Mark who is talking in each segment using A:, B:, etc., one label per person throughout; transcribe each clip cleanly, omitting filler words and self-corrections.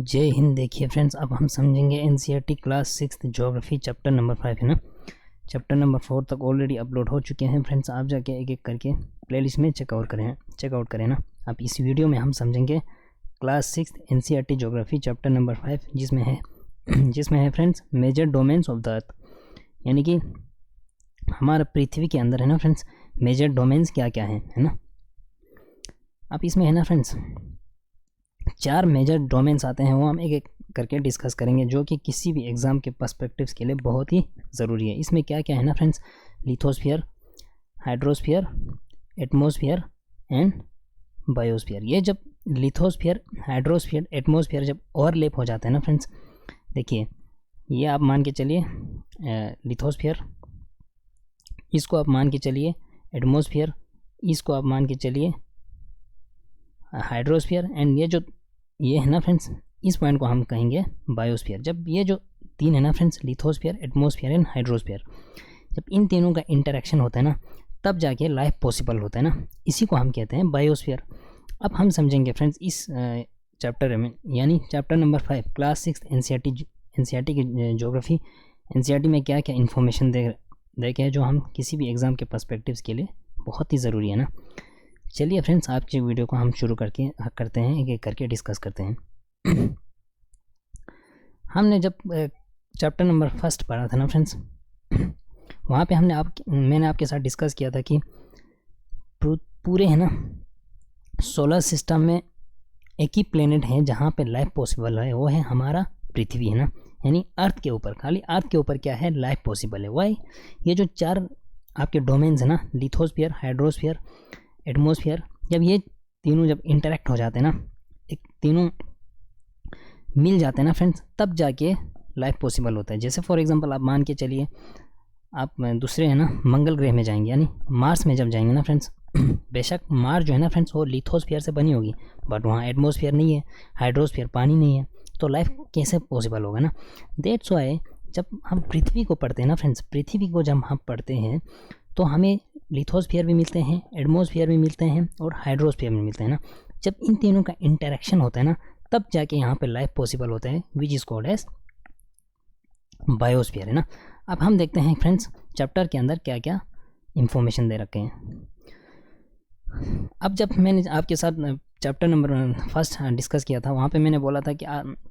A: जय हिंद। देखिए फ्रेंड्स, अब हम समझेंगे NCERT class 6 geography chapter number 5 है ना। चैप्टर नंबर 4 तक ऑलरेडी अपलोड हो चुके हैं फ्रेंड्स। आप जाके एक एक करके प्लेलिस्ट में चेकआउट करें ना। अब इस वीडियो में हम समझेंगे class 6 NCERT geography chapter number 5, जिसमें है friends major domains of the earth, यानी कि हमारा पृथ्वी के अंदर है ना फ्रेंड्स मेजर डोमेन्स क्या क्या है ना। अब इसमें है ना फ्रेंड्स 4 मेजर डोमेन्स आते हैं, वो हम एक एक करके डिस्कस करेंगे, जो कि किसी भी एग्ज़ाम के पर्सपेक्टिव्स के लिए बहुत ही ज़रूरी है। इसमें क्या क्या है ना friends, lithosphere, hydrosphere, atmosphere and biosphere. ये जब लिथोस्फीयर, हाइड्रोस्फीयर, एटमॉस्फेयर जब ओवरलैप हो जाते हैं ना फ्रेंड्स, देखिए ये आप मान के चलिए लिथोस्फीयर, इसको आप मान के चलिए एटमॉस्फेयर, इसको आप मान के चलिए हाइड्रोस्फीयर, एंड ये है ना फ्रेंड्स, इस पॉइंट को हम कहेंगे बायोस्फीयर। जब ये जो तीन है ना friends, lithosphere, atmosphere and hydrosphere, जब इन तीनों का इंटरेक्शन होता है ना, तब जाके लाइफ पॉसिबल होता है ना, इसी को हम कहते हैं बायोस्फीयर। अब हम समझेंगे फ्रेंड्स इस चैप्टर में, यानी चैप्टर नंबर 5 क्लास 6 एनसीईआरटी की ज्योग्राफी, एनसीईआरटी में क्या क्या इन्फॉर्मेशन दे के है, जो हम किसी भी एग्ज़ाम के पर्सपेक्टिव्स के लिए बहुत ही ज़रूरी है ना। चलिए फ्रेंड्स, आज की वीडियो को हम शुरू करते हैं, एक एक करके डिस्कस करते हैं। हमने जब चैप्टर नंबर 1 पढ़ा था ना फ्रेंड्स, वहाँ पे मैंने आपके साथ डिस्कस किया था कि पूरे है ना सोलर सिस्टम में एक ही प्लेनेट है जहाँ पे लाइफ पॉसिबल है, वो है हमारा पृथ्वी है ना। यानी अर्थ के ऊपर, खाली अर्थ के ऊपर क्या है, लाइफ पॉसिबल है। वाई, ये जो 4 आपके डोमेन्स है ना, लिथोस्फीयर, हाइड्रोस्फीयर, एटमॉस्फेयर, जब ये तीनों जब इंटरेक्ट हो जाते हैं ना, एक तीनों मिल जाते हैं ना फ्रेंड्स, तब जाके लाइफ पॉसिबल होता है। जैसे फॉर एग्जांपल आप मान के चलिए आप दूसरे है ना मंगल ग्रह में जाएंगे, यानी मार्स में जब जाएंगे ना फ्रेंड्स, बेशक मार्स जो है ना फ्रेंड्स वो लिथोस्फीयर से बनी होगी, बट वहाँ एटमॉस्फेयर नहीं है, हाइड्रोस्फीयर पानी नहीं है, तो लाइफ कैसे पॉसिबल होगा ना। दैट्स वाई जब हम पृथ्वी को पढ़ते हैं ना फ्रेंड्स, पृथ्वी को जब हम पढ़ते हैं तो हमें लिथोस्फीयर भी मिलते हैं, एटमॉस्फेयर भी मिलते हैं और हाइड्रोस्फीयर भी मिलते हैं ना। जब इन तीनों का इंटरेक्शन होता है ना, तब जाके यहाँ पे लाइफ पॉसिबल होता है, which is called as biosphere है ना। अब हम देखते हैं फ्रेंड्स चैप्टर के अंदर क्या क्या इंफॉर्मेशन दे रखे हैं। अब जब मैंने आपके साथ चैप्टर नंबर 1 डिस्कस किया था, वहाँ पे मैंने बोला था कि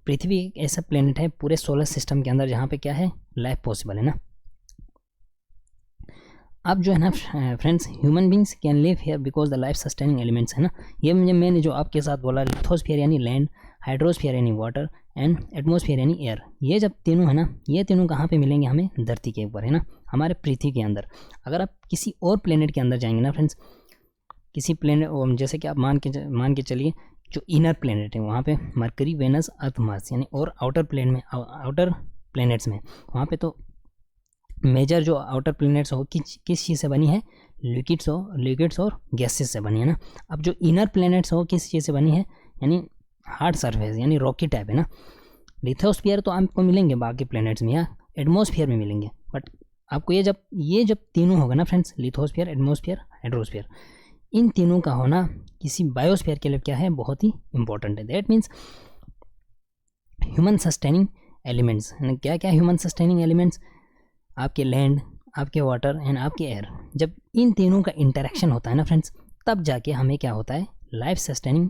A: पृथ्वी एक ऐसा प्लेनेट है पूरे सोलर सिस्टम के अंदर जहाँ पे क्या है, लाइफ पॉसिबल है ना। अब जो है ना friends, human beings can live here because the life sustaining elements है ना। ये मैंने जो आपके साथ बोला, लिथोस्फीयर यानी लैंड, हाइड्रोस्फीयर यानी वाटर एंड एटमॉस्फेयर यानी एयर, ये जब तीनों है ना, ये तीनों कहाँ पे मिलेंगे, हमें धरती के ऊपर है ना, हमारे पृथ्वी के अंदर। अगर आप किसी और प्लेनेट के अंदर जाएंगे ना फ्रेंड्स, किसी प्लेनेट, जैसे कि आप मान के चलिए जो इनर प्लेनेट है, वहाँ पे मरकरी, वेनस, अर्थ, मार्स, यानी और आउटर प्लेनेट्स में, वहाँ पे तो मेजर जो आउटर प्लैनेट्स हो किस चीज़ से बनी है, लिक्विड्स और गैसेस से बनी है ना। अब जो इनर प्लैनेट्स हो किस चीज़ से बनी है, यानी हार्ड सरफेस यानी रॉकी टाइप है ना। लिथोस्फीयर तो आपको मिलेंगे बाकी प्लैनेट्स में या एटमॉस्फेयर में मिलेंगे, बट आपको ये जब तीनों होगा ना फ्रेंड्स, लिथोस्फीयर, एटमॉस्फेयर, हाइड्रोस्फीयर, इन तीनों का होना किसी बायोस्फीयर के लिए क्या है, बहुत ही इंपॉर्टेंट है। That means human sustaining elements, क्या क्या ह्यूमन सस्टेनिंग एलिमेंट्स, आपके लैंड, आपके वाटर एंड आपके एयर, जब इन तीनों का इंटरेक्शन होता है ना फ्रेंड्स, तब जाके हमें क्या होता है, लाइफ सस्टेनिंग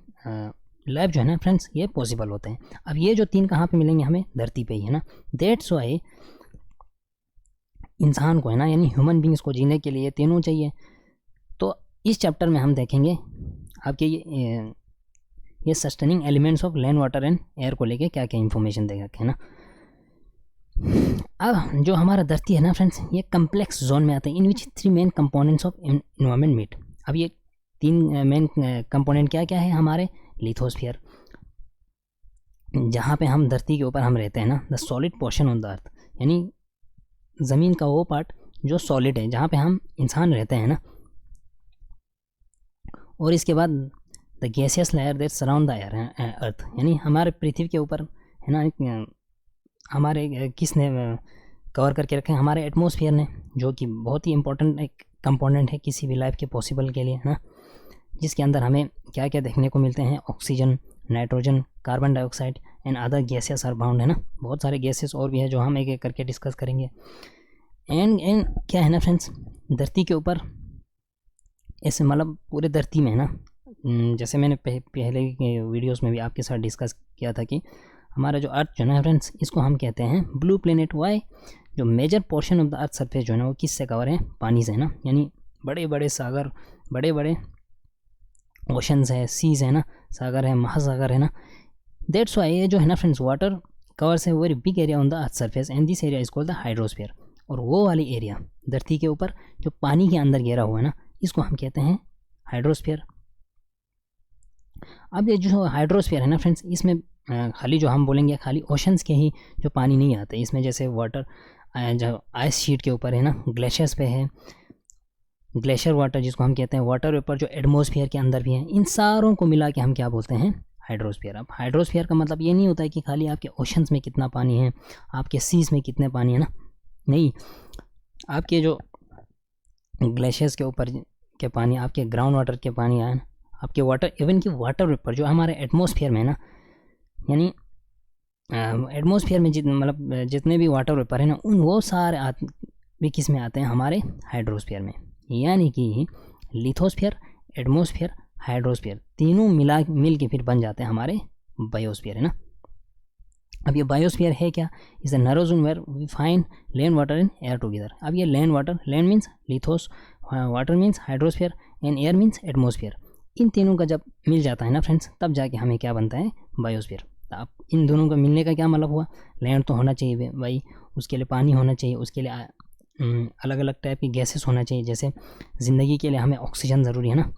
A: लाइफ जो है ना फ्रेंड्स ये पॉसिबल होते हैं। अब ये जो तीन कहाँ पे मिलेंगे, हमें धरती पे ही है ना। दैट्स वाई इंसान को है ना, यानी ह्यूमन बींग्स को जीने के लिए तीनों चाहिए। तो इस चैप्टर में हम देखेंगे आपके ये sustaining elements of land, water and air को लेके क्या क्या इंफॉर्मेशन दे रखे है ना। अब जो हमारा धरती है ना फ्रेंड्स, ये कम्प्लेक्स जोन में आता है, in which 3 main components of environment meet. अब ये 3 मेन कंपोनेंट क्या क्या है हमारे, लिथोस्फीयर, जहाँ पे हम धरती के ऊपर हम रहते हैं ना, the solid portion on the earth, यानी ज़मीन का वो पार्ट जो सॉलिड है, जहाँ पे हम इंसान रहते हैं ना। और इसके बाद the gaseous layer that surround the earth, यानी हमारे पृथ्वी के ऊपर है ना, हमारे किसने कवर करके रखे हैं, हमारे एटमॉस्फेयर ने, जो कि बहुत ही इंपॉर्टेंट एक कंपोनेंट है किसी भी लाइफ के पॉसिबल के लिए है ना, जिसके अंदर हमें क्या क्या देखने को मिलते हैं, oxygen, nitrogen, carbon dioxide and other gases are bound, है ना, बहुत सारे गैसेस और भी है जो हम एक एक करके डिस्कस करेंगे। एंड क्या है ना फ्रेंड्स, धरती के ऊपर ऐसे मतलब पूरे धरती में है ना, जैसे मैंने पहले के वीडियोस में भी आपके साथ डिस्कस किया था कि हमारा जो अर्थ जो है फ्रेंड्स, इसको हम कहते हैं ब्लू प्लेनेट। वाई? जो major portion of the earth surface जो है ना वो किससे कवर है? पानी से, है ना, यानी बड़े बड़े सागर, बड़े बड़े ओशंस है, सीज है ना, सागर है, महासागर है ना। दैट्स वाई ये जो है ना फ्रेंड्स, वाटर कवर्स है very big area on the earth surface and this area is called the hydrosphere. और वो वाली एरिया धरती के ऊपर जो पानी के अंदर घेरा हुआ है ना, इसको हम कहते हैं हाइड्रोस्फीयर। अब ये जो हाइड्रोस्फीयर है ना फ्रेंड्स, इसमें खाली जो हम बोलेंगे खाली ओशंस के ही जो पानी नहीं आते इसमें, जैसे वाटर जो आइस शीट के ऊपर है ना, ग्लेशियर्स पे है, ग्लेशियर वाटर जिसको हम कहते हैं, वाटर वेपर जो एटमॉस्फेयर के अंदर भी है, इन सारों को मिला के हम क्या बोलते हैं? हाइड्रोस्फीयर। अब हाइड्रोस्फीयर का मतलब ये नहीं होता है कि खाली आपके ओशंस में कितना पानी है, आपके सीज में कितने पानी है ना, नहीं, आपके जो ग्लेशियर्स के ऊपर के पानी, आपके ग्राउंड वाटर के पानी है, आपके वाटर, इवन कि वाटर वेपर जो हमारे एटमॉस्फेयर में है ना, यानी एटमॉस्फेयर में मतलब जितने भी वाटर वेपर है ना, उन वो सारे भी किस में आते हैं? हमारे हाइड्रोस्फीयर में। यानी कि लिथोस्फीयर, एटमॉस्फेयर, हाइड्रोस्फीयर तीनों मिल के फिर बन जाते हैं हमारे बायोस्फीयर, है ना। अब ये बायोस्फीयर है क्या? Is the narrow zone where we find land water and air together. अब ये land water, land means lithos, water means hydrosphere and air means atmosphere, इन तीनों का जब मिल जाता है ना फ्रेंड्स, तब जाके हमें क्या बनता है? बायोस्फीयर। अब इन दोनों का मिलने का क्या मतलब हुआ? लैंड तो होना चाहिए भाई, उसके लिए पानी होना चाहिए, उसके लिए अलग अलग टाइप की गैसेस होना चाहिए, जैसे ज़िंदगी के लिए हमें ऑक्सीजन ज़रूरी है ना,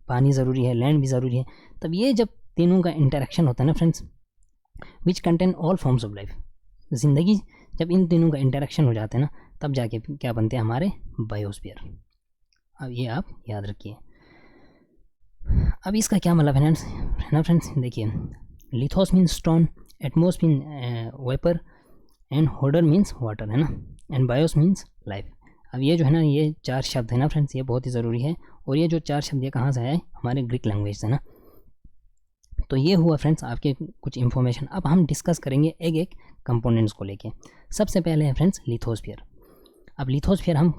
A: पानी ज़रूरी है, लैंड भी ज़रूरी है। तब ये जब तीनों का इंटरेक्शन होता है ना friends, which contain all forms of life, ज़िंदगी जब इन तीनों का इंटरेक्शन हो जाता है ना, तब जाके क्या बनते हैं? हमारे बायोस्फीयर। अब ये आप याद रखिए। अब इसका क्या मतलब है ना फ्रेंड्स, देखिए, lithos means stone, atmos mean vapour and hydor means water, है ना, एंड बायोस मीन्स लाइफ। अब ये जो है ना, ये चार शब्द है ना फ्रेंड्स, ये बहुत ही ज़रूरी है। और ये जो चार शब्द ये कहाँ से आए? हमारे ग्रीक लैंग्वेज से ना। तो ये हुआ फ्रेंड्स आपके कुछ इन्फॉर्मेशन। अब हम डिस्कस करेंगे एक एक कंपोनेंट्स को लेके। सबसे पहले है फ्रेंड्स लिथोस्फीयर। अब लिथोस्फीयर हम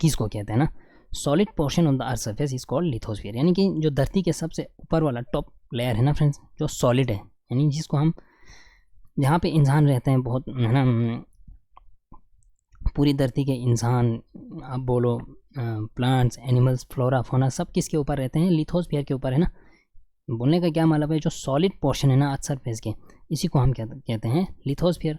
A: किसको कहते हैं ना? Solid portion on the earth surface is called lithosphere, यानी कि जो धरती के सबसे ऊपर वाला टॉप लेयर है ना फ्रेंड्स, जो सॉलिड है, यानी जिसको हम, जहाँ पे इंसान रहते हैं बहुत, है ना, पूरी धरती के इंसान, आप बोलो प्लांट्स, एनिमल्स, फ्लोरा, फोना, सब किसके ऊपर रहते हैं? लिथोस्फीयर के ऊपर, है ना। बोलने का क्या मतलब है? जो सॉलिड पोर्शन है ना अर्थ सरफेस के, इसी को हम कहते हैं लिथोस्फीयर।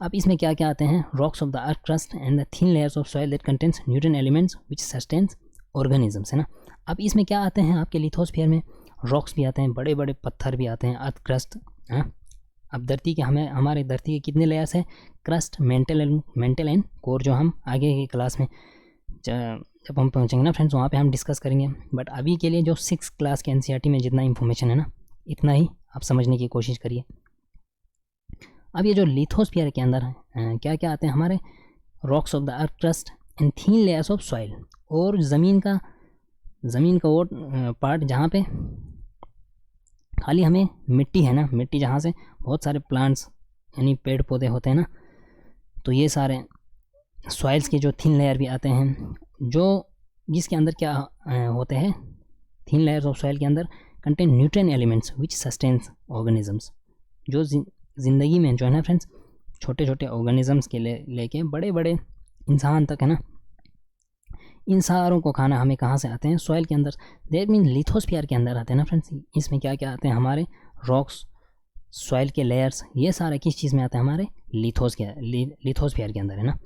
A: अब इसमें क्या क्या आते हैं? Rocks of the earth crust and the thin layers of soil that contains nutrient elements which sustains organisms, है ना। अब इसमें क्या आते हैं आपके लिथोस्फीयर में? रॉक्स भी आते हैं, बड़े बड़े पत्थर भी आते हैं, अर्थ क्रस्ट, हाँ। अब धरती के हमारे धरती के कितने लेयर्स हैं? क्रस्ट, मेंटल एंड कोर, जो हम आगे की क्लास में जब हम पहुंचेंगे ना फ्रेंड्स, वहाँ पे हम डिस्कस करेंगे। बट अभी के लिए जो 6 क्लास के एनसीईआरटी में जितना इन्फॉर्मेशन है ना, इतना ही आप समझने की कोशिश करिए। अब ये जो लिथोस्फीयर के अंदर क्या क्या आते हैं हमारे? Rocks of the earth crust and thin layers of soil, और ज़मीन का वो पार्ट जहाँ पे खाली हमें मिट्टी है ना, मिट्टी जहाँ से बहुत सारे प्लांट्स यानी पेड़ पौधे होते हैं ना, तो ये सारे सॉइल्स के जो थिन लेयर भी आते हैं, जो जिसके अंदर क्या होते हैं? थिन लेयर्स ऑफ सॉइल के अंदर contain nutrient elements which sustains organisms, जो ज़िंदगी में जो है ना फ्रेंड्स, छोटे छोटे ऑर्गेनिजम्स के लेके बड़े बड़े इंसान तक, है ना, इन सारों को खाना हमें कहाँ से आते हैं? सॉइल के अंदर। दैट मीन लिथोस्फीयर के अंदर आते हैं ना फ्रेंड्स। इसमें क्या क्या आते हैं हमारे? रॉक्स, सॉइल के लेयर्स, ये सारे किस चीज़ में आते हैं? हमारे लिथोस्फीयर के अंदर, है ना।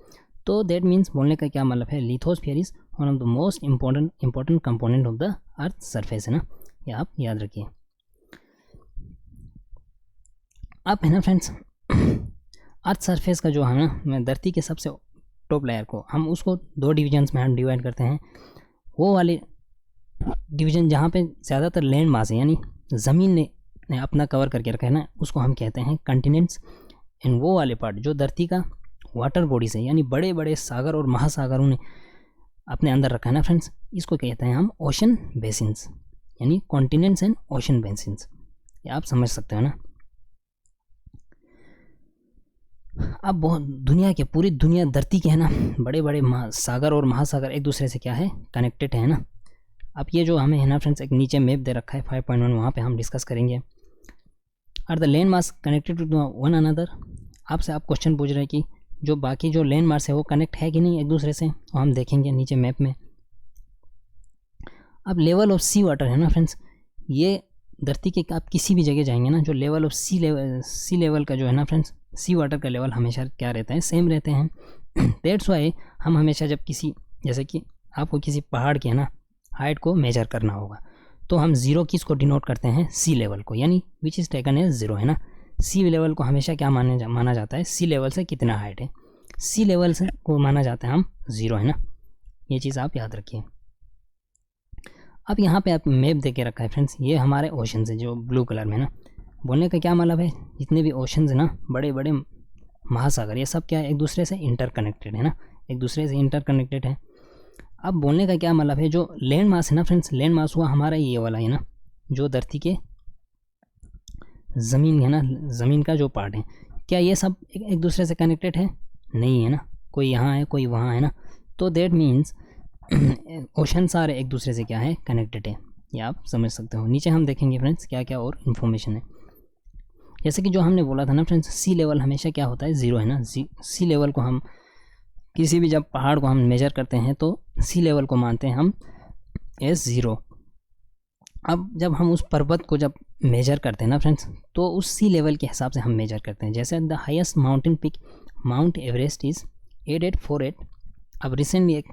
A: तो दैट मीन्स बोलने का क्या मतलब है? Lithosphere is one of the most important component of the earth surface, है ना, ये आप याद रखिए। अब है ना फ्रेंड्स, अर्थ सरफेस का जो है ना, धरती के सबसे टॉप लेयर को हम उसको 2 डिविजन्स में हम डिवाइड करते हैं। वो वाले डिवीजन जहाँ पे ज़्यादातर लैंड मास है, यानी ज़मीन ने अपना कवर करके रखा है ना, उसको हम कहते हैं कंटिनेंट्स। एंड वो वाले पार्ट जो धरती का वाटर बॉडीज है, यानी बड़े बड़े सागर और महासागरों ने अपने अंदर रखा है ना फ्रेंड्स, इसको कहते हैं हम ओशन बेसिन्स, यानी कॉन्टिनेंट्स एंड ओशन बेसिन्स। ये आप समझ सकते हो ना। अब बहुत दुनिया के पूरी दुनिया धरती के है ना बड़े बड़े सागर और महासागर एक दूसरे से क्या है कनेक्टेड है ना। अब ये जो हमें है ना फ्रेंड्स एक नीचे मैप दे रखा है 5.1, वहाँ पे हम डिस्कस करेंगे। Are the land mass connected to one another. आपसे आप क्वेश्चन पूछ रहे हैं कि जो बाकी जो लैंड मास है वो कनेक्ट है कि नहीं एक दूसरे से, वो हम देखेंगे नीचे मैप में। अब लेवल ऑफ सी वाटर है ना फ्रेंड्स, ये धरती के आप किसी भी जगह जाएंगे ना, जो लेवल ऑफ सी लेवल का जो है ना फ्रेंड्स, सी वाटर का लेवल हमेशा क्या रहता है, सेम रहते हैं। दैट्स वाई हम हमेशा जब किसी, जैसे कि आपको किसी पहाड़ की है ना हाइट को मेजर करना होगा, तो हम ज़ीरो किस को डिनोट करते हैं, सी लेवल को, यानी which is taken as zero है ना। सी लेवल को हमेशा क्या माना जाता है, सी लेवल से कितना हाइट है, सी लेवल से को माना जाता है हम ज़ीरो है ना। ये चीज़ आप याद रखिए। अब यहाँ पे आप मैप दे के रखा है फ्रेंड्स, ये हमारे ओशंस है जो ब्लू कलर में ना। बोलने का क्या मतलब है, जितने भी ओशंस है ना, बड़े बड़े महासागर, ये सब क्या है एक दूसरे से इंटरकनेक्टेड है ना, एक दूसरे से इंटरकनेक्टेड है। अब बोलने का क्या मतलब है, जो लैंड मास है ना फ्रेंड्स, लैंड मास हुआ हमारा ये वाला है ना, जो धरती के ज़मीन है ना, ज़मीन का जो पार्ट है, क्या ये सब एक दूसरे से कनेक्टेड है, नहीं है ना, कोई यहाँ है कोई वहाँ है ना। तो दैट मीन्स ओशन सारे एक दूसरे से क्या है कनेक्टेड है, ये आप समझ सकते हो। नीचे हम देखेंगे फ्रेंड्स क्या क्या और इन्फॉर्मेशन है। जैसे कि जो हमने बोला था ना फ्रेंड्स, सी लेवल हमेशा क्या होता है, ज़ीरो है ना। सी लेवल को हम किसी भी जब पहाड़ को हम मेजर करते हैं तो सी लेवल को मानते हैं हम एज ज़ीरो। अब जब हम उस पर्वत को जब मेजर करते हैं ना फ्रेंड्स, तो उस सी लेवल के हिसाब से हम मेजर करते हैं। जैसे the highest mountain peak Mount Everest is 8848। अब रिसेंटली एक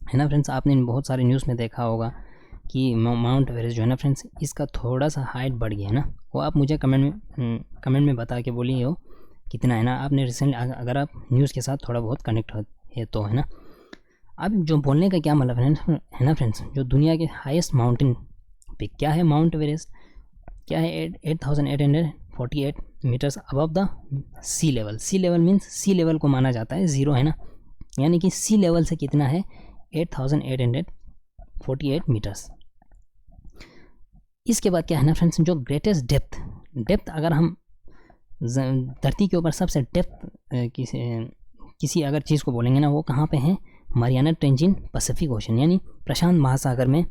A: है ना फ्रेंड्स, आपने बहुत सारे न्यूज़ में देखा होगा कि माउंट एवरेस्ट जो है ना फ्रेंड्स, इसका थोड़ा सा हाइट बढ़ गया है ना। वो आप मुझे कमेंट में बता के बोलिए हो कितना है ना। आपने रिसेंटली अगर आप न्यूज़ के साथ थोड़ा बहुत कनेक्ट है तो है ना। अब जो बोलने का क्या मतलब है ना फ्रेंड्स, जो दुनिया के हाईएस्ट माउंटेन पिक क्या है, माउंट एवरेस्ट क्या है, 8848 metres above the sea level. Sea level means sea level को माना जाता है ज़ीरो है ना, यानी कि सी लेवल से कितना है 8848 मीटर्स। इसके बाद क्या है ना फ्रेंड्स, जो ग्रेटेस्ट डेप्थ अगर हम धरती के ऊपर सबसे डेप्थ किसी अगर चीज़ को बोलेंगे ना, वो कहाँ पे है, Mariana trench in Pacific ocean, यानी प्रशांत महासागर में।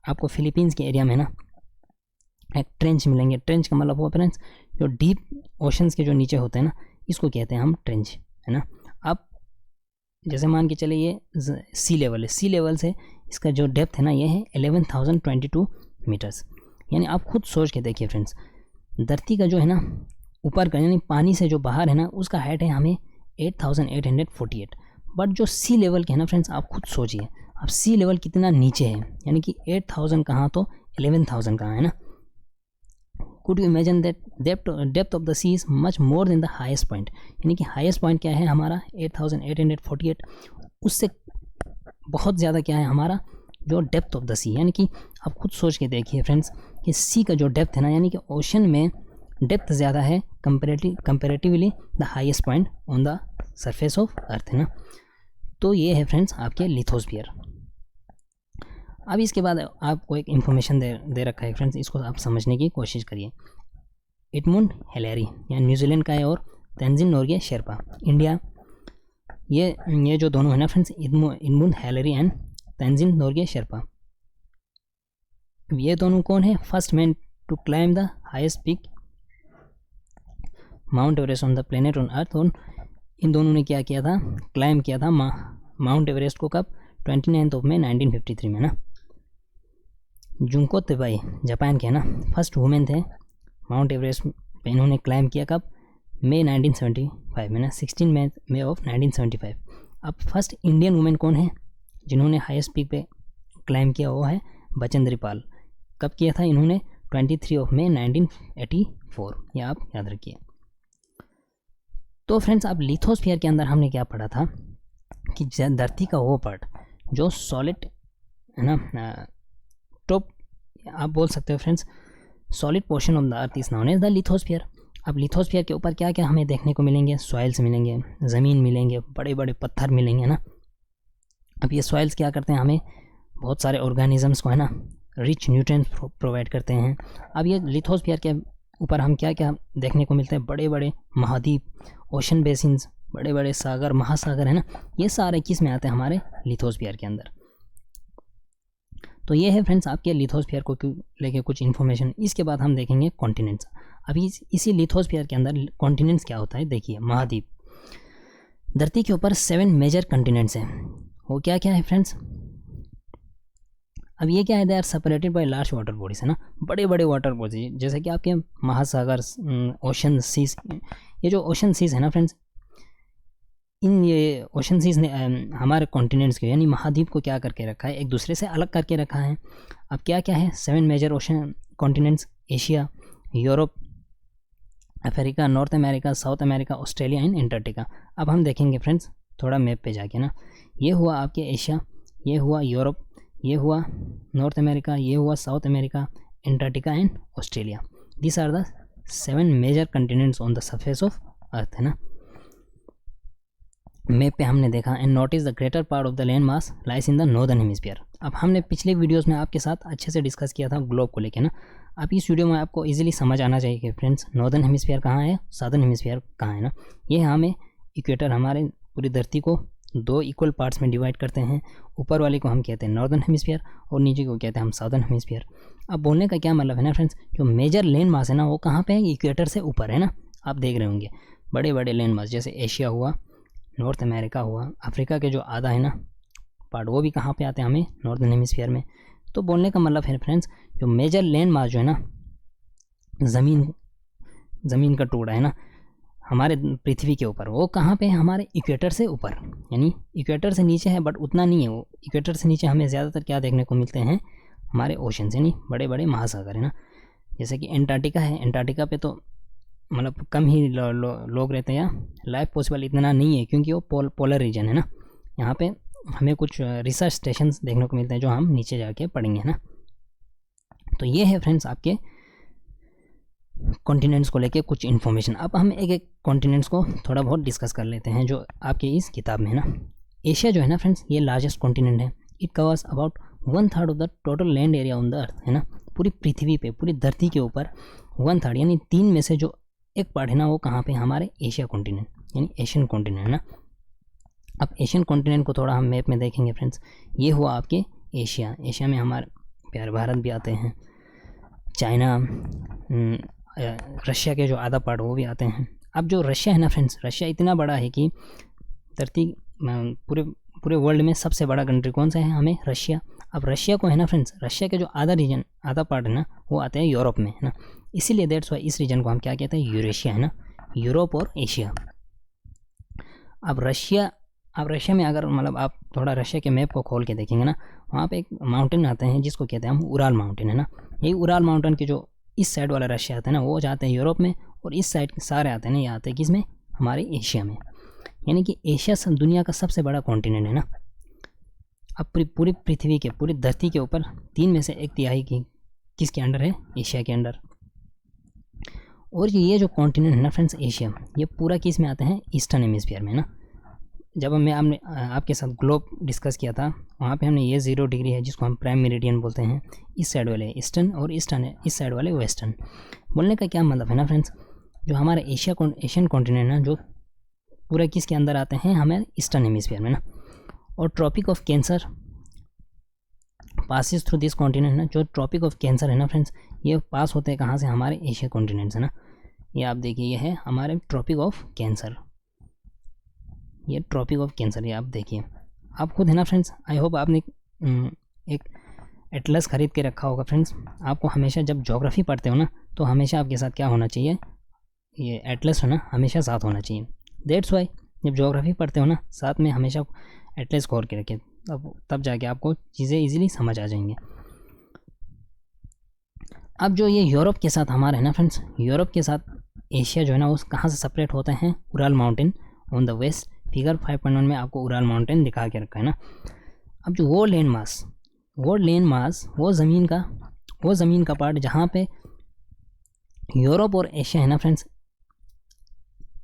A: आपको फिलीपींस के एरिया में ना एक ट्रेंच मिलेंगे। ट्रेंच का मतलब हुआ फ्रेंड्स जो डीप ओशंस के जो नीचे होते हैं ना, इसको कहते हैं हम ट्रेंच है ना। अब जैसे मान के चले ये सी लेवल है, सी लेवल से इसका जो डेप्थ है ना ये है 11,022 मीटर्स। यानी आप खुद सोच के देखिए फ्रेंड्स, धरती का जो है ना ऊपर का यानी पानी से जो बाहर है ना, उसका हाइट है हमें 8848। बट जो सी लेवल के है ना फ्रेंड्स, आप खुद सोचिए अब सी लेवल कितना नीचे है, यानी कि 8000 कहाँ तो 11,000 कहाँ है ना। Could you imagine that depth of the sea is much more than the highest point, यानी कि हाईएस्ट पॉइंट क्या है हमारा 8848, उससे बहुत ज़्यादा क्या है हमारा जो डेप्थ ऑफ द सी। यानी कि आप खुद सोच के देखिए फ्रेंड्स कि सी का जो डेप्थ है ना, यानी कि ओशन में डेप्थ ज़्यादा है comparatively the highest point on the surface of earth है ना। तो ये है फ्रेंड्स आपके लिथोस्फीयर। अब इसके बाद आपको एक इन्फॉर्मेशन दे रखा है फ्रेंड्स, इसको आप समझने की कोशिश करिए। एडमुंड हिलेरी या न्यूजीलैंड का है और तेंजिन नोर्गे शेरपा इंडिया, ये जो दोनों है ना friends, Edmund Hillary and Tenzing Norgay Sherpa, ये दोनों कौन है, first man to climb the highest peak Mount Everest on the planet on earth. और इन दोनों ने क्या किया था, क्लाइम किया था माउंट एवरेस्ट को कब, 29 मई 1953 में ना। जुंको तेबाई जापान के है ना फर्स्ट वुमेन थे माउंट एवरेस्ट पे, इन्होंने क्लाइम किया कब, मई 1975 में ना, 16 मई ऑफ 1975। अब फर्स्ट इंडियन वुमेन कौन है जिन्होंने हाईएस्ट पीक पे क्लाइम किया, वो है बचेंद्री पाल। कब किया था इन्होंने, 23 मई 1984, ये आप याद रखिए। तो फ्रेंड्स अब लिथोस्फीयर के अंदर हमने क्या पढ़ा था कि धरती का वो पार्ट जो सॉलिड है ना, टॉप आप बोल सकते हो friends, solid portion of the earth is known as the lithosphere. अब लिथोस्फीयर के ऊपर क्या क्या हमें देखने को मिलेंगे, सॉइल्स मिलेंगे, ज़मीन मिलेंगे, बड़े बड़े पत्थर मिलेंगे ना। अब ये सॉइल्स क्या करते हैं, हमें बहुत सारे ऑर्गेनिजम्स को है ना रिच न्यूट्रिएंट्स प्रोवाइड करते हैं। अब ये लिथोस्फीयर के ऊपर हम क्या क्या देखने को मिलते हैं, बड़े बड़े महाद्वीप, ओशन बेसिन्स, बड़े बड़े सागर, महासागर है ना, ये सारे किस में आते हैं, हमारे लिथोस्फीयर के अंदर। तो ये है फ्रेंड्स आपके लिथोस्फीयर को लेके कुछ इन्फॉर्मेशन। इसके बाद हम देखेंगे कॉन्टिनेंट्स। अभी इसी लिथोस्फीयर के अंदर कॉन्टिनेंट्स क्या होता है, देखिए महाद्वीप। धरती के ऊपर 7 मेजर कॉन्टिनेंट्स हैं। वो क्या क्या है फ्रेंड्स, अब ये क्या है, they are separated by large water bodies, है ना, बड़े बड़े वाटर बॉडीज, जैसे कि आपके महासागर, ओशन सीज। ये जो ओशन सीज है ना फ्रेंड्स, इन ये ओशन सीज ने हमारे कॉन्टिनेंट्स को यानी महाद्वीप को क्या करके रखा है, एक दूसरे से अलग करके रखा है। अब क्या क्या है, 7 major ocean continents, Asia, Europe, Africa, North America, South America, Australia and Antarctica. अब हम देखेंगे फ्रेंड्स थोड़ा मैप पे जाके ना, ये हुआ आपके एशिया, ये हुआ यूरोप, ये हुआ नॉर्थ अमेरिका, ये हुआ South America, Antarctica and Australia. This are the 7 major continents on the surface of earth, है ना। मैप पे हमने देखा, and notice the greater part of the land mass lies in the northern hemisphere. अब हमने पिछले वीडियोस में आपके साथ अच्छे से डिस्कस किया था ग्लोब को लेके ना। अब इस वीडियो में आपको इजीली समझ आना चाहिए कि फ्रेंड्स नॉर्दर्न हेमिस्फीयर कहाँ है, साउदर्न हेमिस्फीयर कहाँ है ना। ये हमें इक्वेटर हमारे पूरी धरती को 2 इक्वल पार्ट्स में डिवाइड करते हैं। ऊपर वाले को हम कहते हैं नॉर्दर्न हेमिस्फीयर और नीचे को कहते हैं हम साउदर्न हेमिस्फीयर। अब बोलने का क्या मतलब है ना फ्रेंड्स, जो मेजर लैंड मास है ना वो कहाँ पे है, इक्वेटर से ऊपर है ना। आप देख रहे होंगे बड़े बड़े लैंड मास, जैसे एशिया हुआ, नॉर्थ अमेरिका हुआ, अफ्रीका के जो आधा है ना पार्ट, वो भी कहाँ पे आते हैं, हमें नॉर्दर्न हेमिस्फीयर में। तो बोलने का मतलब है फ्रेंड्स, जो मेजर लैंड मास जो है ना, ज़मीन का टुकड़ा है ना हमारे पृथ्वी के ऊपर, वो कहाँ पे है, हमारे इक्वेटर से ऊपर, यानी इक्वेटर से नीचे है बट उतना नहीं है वो। इक्वेटर से नीचे हमें ज़्यादातर क्या देखने को मिलते हैं, हमारे ओशन से नहीं, बड़े बड़े महासागर है ना। जैसे कि एंटार्क्टिका है, एंटार्क्टिका पे तो मतलब कम ही लोग रहते हैं, या लाइफ पॉसिबल इतना नहीं है क्योंकि वो पोलर रीजन है ना। यहाँ पे हमें कुछ रिसर्च स्टेशन देखने को मिलते हैं जो हम नीचे जाके पढ़ेंगे ना। तो ये है फ्रेंड्स आपके कॉन्टिनेंट्स को लेके कुछ इन्फॉर्मेशन। अब हम एक एक कॉन्टिनेंट्स को थोड़ा बहुत डिस्कस कर लेते हैं जो आपके इस किताब में है ना। एशिया जो है ना फ्रेंड्स, ये लार्जेस्ट कॉन्टिनेंट है। It covers about 1/3 of the total land area on the earth, है ना। पूरी पृथ्वी पे, पूरी धरती के ऊपर 1/3 यानी 3 में से जो एक पार्ट है ना, वो कहाँ पे, हमारे एशिया कॉन्टिनेंट यानी एशियन कॉन्टिनेंट है ना। अब एशियन कॉन्टिनेंट को थोड़ा हम मैप में देखेंगे फ्रेंड्स। ये हुआ आपके एशिया। एशिया में हमारे प्यारे भारत भी आते हैं, चाइना, रशिया के जो आधा पार्ट वो भी आते हैं। अब जो रशिया है ना फ्रेंड्स, रशिया इतना बड़ा है कि धरती पूरे वर्ल्ड में सबसे बड़ा कंट्री कौन सा है, हमें रशिया। अब रशिया को है ना फ्रेंड्स, रशिया के जो आधा पार्ट है ना वो आते हैं यूरोप में, है ना। इसीलिए दैट्स वाई इस रीजन को हम क्या कहते हैं, यूरेशिया, है ना, यूरोप और एशिया। अब रशिया में अगर मतलब आप थोड़ा रशिया के मैप को खोल के देखेंगे ना, वहाँ पे एक माउंटेन आते हैं जिसको कहते हैं हम उराल माउंटेन, है ना। यही उराल माउंटेन के जो इस साइड वाला रशिया आता है ना, वो जाते हैं यूरोप में, और इस साइड के सारे आते हैं ना, ये आते हैं किसमें, हमारे एशिया में। यानी कि एशिया दुनिया का सबसे बड़ा कॉन्टिनेंट है ना। अब पूरी पृथ्वी के, पूरी धरती के ऊपर 3 में से 1/3 की किसके अंडर है, एशिया के अंडर। और ये जो कॉन्टिनेंट है ना फ्रेंड्स एशिया, ये पूरा किस में आते हैं, ईस्टर्न हेमिस्फीयर में ना। जब हमने आपके साथ ग्लोब डिस्कस किया था, वहाँ पे हमने ये 0 डिग्री है जिसको हम प्राइम मेरिडियन बोलते हैं, इस साइड वाले ईस्टर्न और ईस्टर्न है इस साइड वाले वेस्टर्न। बोलने का क्या मतलब है ना फ्रेंड्स, जो हमारे एशियन कॉन्टिनेंट है जो पूरा किसके अंदर आते हैं, हमारे ईस्टर्न हेमिस्फीयर में ना। और tropic of cancer passes through this continent ना। जो ट्रॉपिक ऑफ कैंसर है ना फ्रेंड्स, ये पास होते हैं कहाँ से, हमारे एशिया कॉन्टिनेंट से ना। ये आप देखिए, ये है हमारे ट्रॉपिक ऑफ कैंसर, ये ट्रॉपिक ऑफ कैंसर, ये आप देखिए। आप खुद है ना फ्रेंड्स, आई होप आपने एक एटलस खरीद के रखा होगा फ्रेंड्स। आपको हमेशा जब ज्योग्राफी पढ़ते हो ना, तो हमेशा आपके साथ क्या होना चाहिए, ये एटलस है ना, हमेशा साथ होना चाहिए। दैट्स वाई जब ज्योग्राफी पढ़ते हो ना, साथ में हमेशा एटलस खोल के रखें, तब जाके आपको चीज़ें इजीली समझ आ जाएंगी। अब जो ये यूरोप के साथ हमारा है ना फ्रेंड्स, यूरोप के साथ एशिया जो है ना, वो कहाँ से सेपरेट होते हैं, Ural mountain on the west. Figure 5.1 में आपको उराल माउंटेन दिखा के रखा है ना। अब जो वो लैंड मास वो ज़मीन का पार्ट जहाँ पे यूरोप और एशिया है ना फ्रेंड्स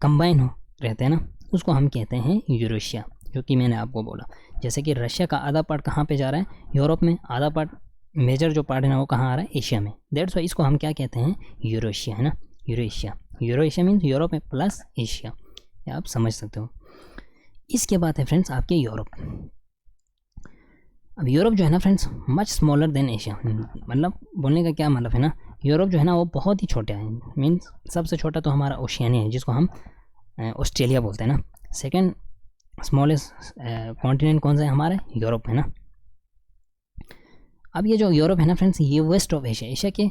A: कंबाइन हो रहते हैं ना, उसको हम कहते हैं यूरेशिया, जो कि मैंने आपको बोला। जैसे कि रशिया का आधा पार्ट कहाँ पे जा रहा है, यूरोप में, आधा पार्ट मेजर जो पार्ट है ना वो कहाँ आ रहा है, एशिया में। दैट्स वाई इसको हम क्या कहते हैं, यूरोशिया है ना, यूरोशिया। यूरोशिया मीन्स यूरोप में प्लस एशिया, ये आप समझ सकते हो। इसके बाद है फ्रेंड्स आपके यूरोप। अब यूरोप जो है ना friends much smaller than Asia, मतलब बोलने का क्या मतलब है ना, यूरोप जो है ना वो बहुत ही छोटा है। मीन्स सबसे छोटा तो हमारा ओशियानिया है जिसको हम ऑस्ट्रेलिया बोलते हैं ना। सेकेंड स्मॉलेस्ट कॉन्टिनेंट कौन सा है हमारा, यूरोप है ना। अब ये जो यूरोप है ना फ्रेंड्स ये वेस्ट ऑफ एशिया, एशिया के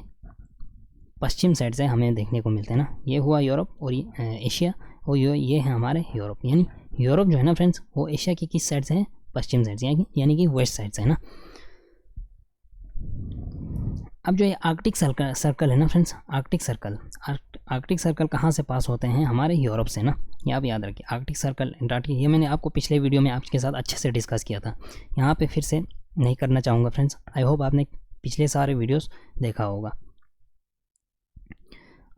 A: पश्चिम साइड से हमें देखने को मिलते हैं ना। ये हुआ यूरोप और एशिया और ये है हमारे यूरोप। यानी यूरोप जो है ना फ्रेंड्स वो एशिया की किस साइड से है, पश्चिम साइड से, यानी कि वेस्ट साइड से है ना। अब जो ये आर्कटिक सर्कल है ना फ्रेंड्स, आर्कटिक सर्कल कहाँ से पास होते हैं, हमारे यूरोप से ना। ये आप याद रखिए, आर्कटिक सर्कल एंटार्कटिक, ये मैंने आपको पिछले वीडियो में आपके साथ अच्छे से डिस्कस किया था, यहाँ पे फिर से नहीं करना चाहूँगा फ्रेंड्स। आई होप आपने पिछले सारे वीडियोस देखा होगा।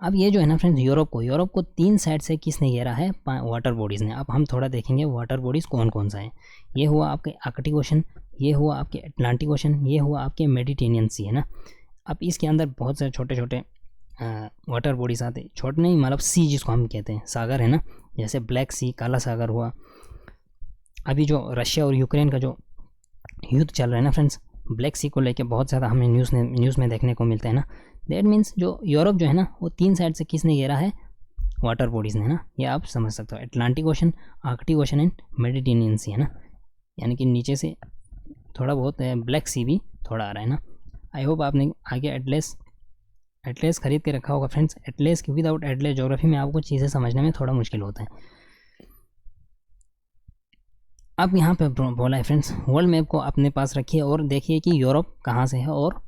A: अब ये जो है ना फ्रेंड्स यूरोप को 3 साइड से किसने घेरा है, वाटर बॉडीज़ ने। अब हम थोड़ा देखेंगे वाटर बॉडीज़ कौन कौन सा है। ये हुआ आपके आर्कटिक ओशन, ये हुआ आपके अटलांटिक ओशन, ये हुआ आपके मेडिटेरियन सी है ना। अब इसके अंदर बहुत सारे छोटे छोटे वाटर बॉडीज़ आते हैं, छोटे नहीं मतलब सी जिसको हम कहते हैं, सागर है ना, जैसे ब्लैक सी, काला सागर हुआ। अभी जो रशिया और यूक्रेन का जो युद्ध चल रहा है ना फ्रेंड्स, ब्लैक सी को लेके बहुत ज़्यादा हमें न्यूज़ में देखने को मिलता है ना। दैट मीन्स जो यूरोप जो है ना वो 3 साइड से किसने घेरा है, वाटर बॉडीज़ ने ना। ये आप समझ सकते हो, Atlantic Ocean, Arctic Ocean and Mediterranean Sea है ना। यानी कि नीचे से थोड़ा बहुत ब्लैक सी भी थोड़ा आ रहा है ना। आई होप आपने आगे एटलेस खरीद के रखा होगा फ्रेंड्स। एटलेस की विदाउट एटलेस ज्योग्राफी में आपको चीज़ें समझने में थोड़ा मुश्किल होता है। अब यहाँ पे बोला है फ्रेंड्स वर्ल्ड मैप को अपने पास रखिए और देखिए कि यूरोप कहाँ से है और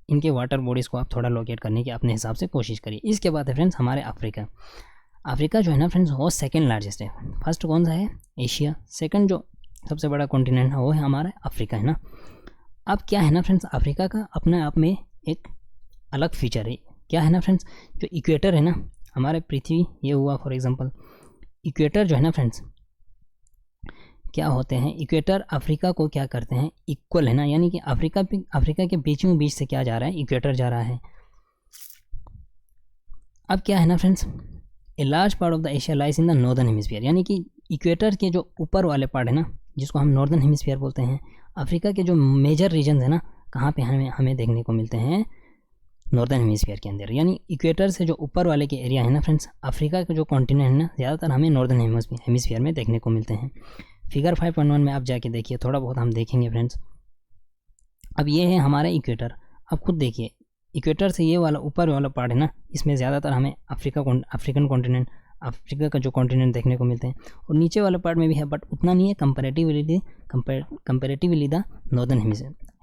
A: इनके वाटर बॉडीज़ को आप थोड़ा लोकेट करने की अपने हिसाब से कोशिश करिए। इसके बाद है फ्रेंड्स हमारे अफ्रीका जो है ना फ्रेंड्स वो सेकंड लार्जेस्ट है। फर्स्ट कौन सा है, एशिया। सेकंड जो सबसे बड़ा कॉन्टिनेंट है वो है हमारा अफ्रीका है ना। अब क्या है ना फ्रेंड्स, अफ्रीका का अपने आप में एक अलग फीचर है। क्या है ना फ्रेंड्स, जो इक्वेटर है ना हमारे पृथ्वी, ये हुआ फॉर एग्जांपल इक्वेटर जो है ना फ्रेंड्स, क्या होते हैं इक्वेटर अफ्रीका को क्या करते हैं, इक्वल है ना। यानी कि अफ्रीका के बीचों बीच से क्या जा रहा है, इक्वेटर जा रहा है। अब क्या है ना friends, a large part of the Asia lies in the northern hemisphere, यानी कि इक्वेटर के जो ऊपर वाले पार्ट है ना जिसको हम नॉर्दर्न हेमिस्फीयर बोलते हैं। अफ्रीका के जो मेजर रीजन है ना कहाँ पे हमें देखने को मिलते हैं, नॉर्दर्न हेमिस्फीयर के अंदर। यानी इक्वेटर से जो ऊपर वाले के एरिया है ना फ्रेंड्स, अफ्रीका का जो कॉन्टिनेंट है ना ज़्यादातर हमें नॉर्दर्न हेमिस्फीयर में देखने को मिलते हैं। फिगर 5.1 में आप जाके देखिए, थोड़ा बहुत हम देखेंगे फ्रेंड्स। अब ये है हमारा इक्वेटर, अब खुद देखिए इक्वेटर से ये वाला ऊपर वाला पार्ट है ना इसमें ज़्यादातर हमें अफ्रीकन कॉन्टिनेंट, अफ्रीका का जो कॉन्टिनेंट देखने को मिलते हैं। और नीचे वाले पार्ट में भी है बट उतना नहीं है कंपेरेटिवली द नॉर्दर्न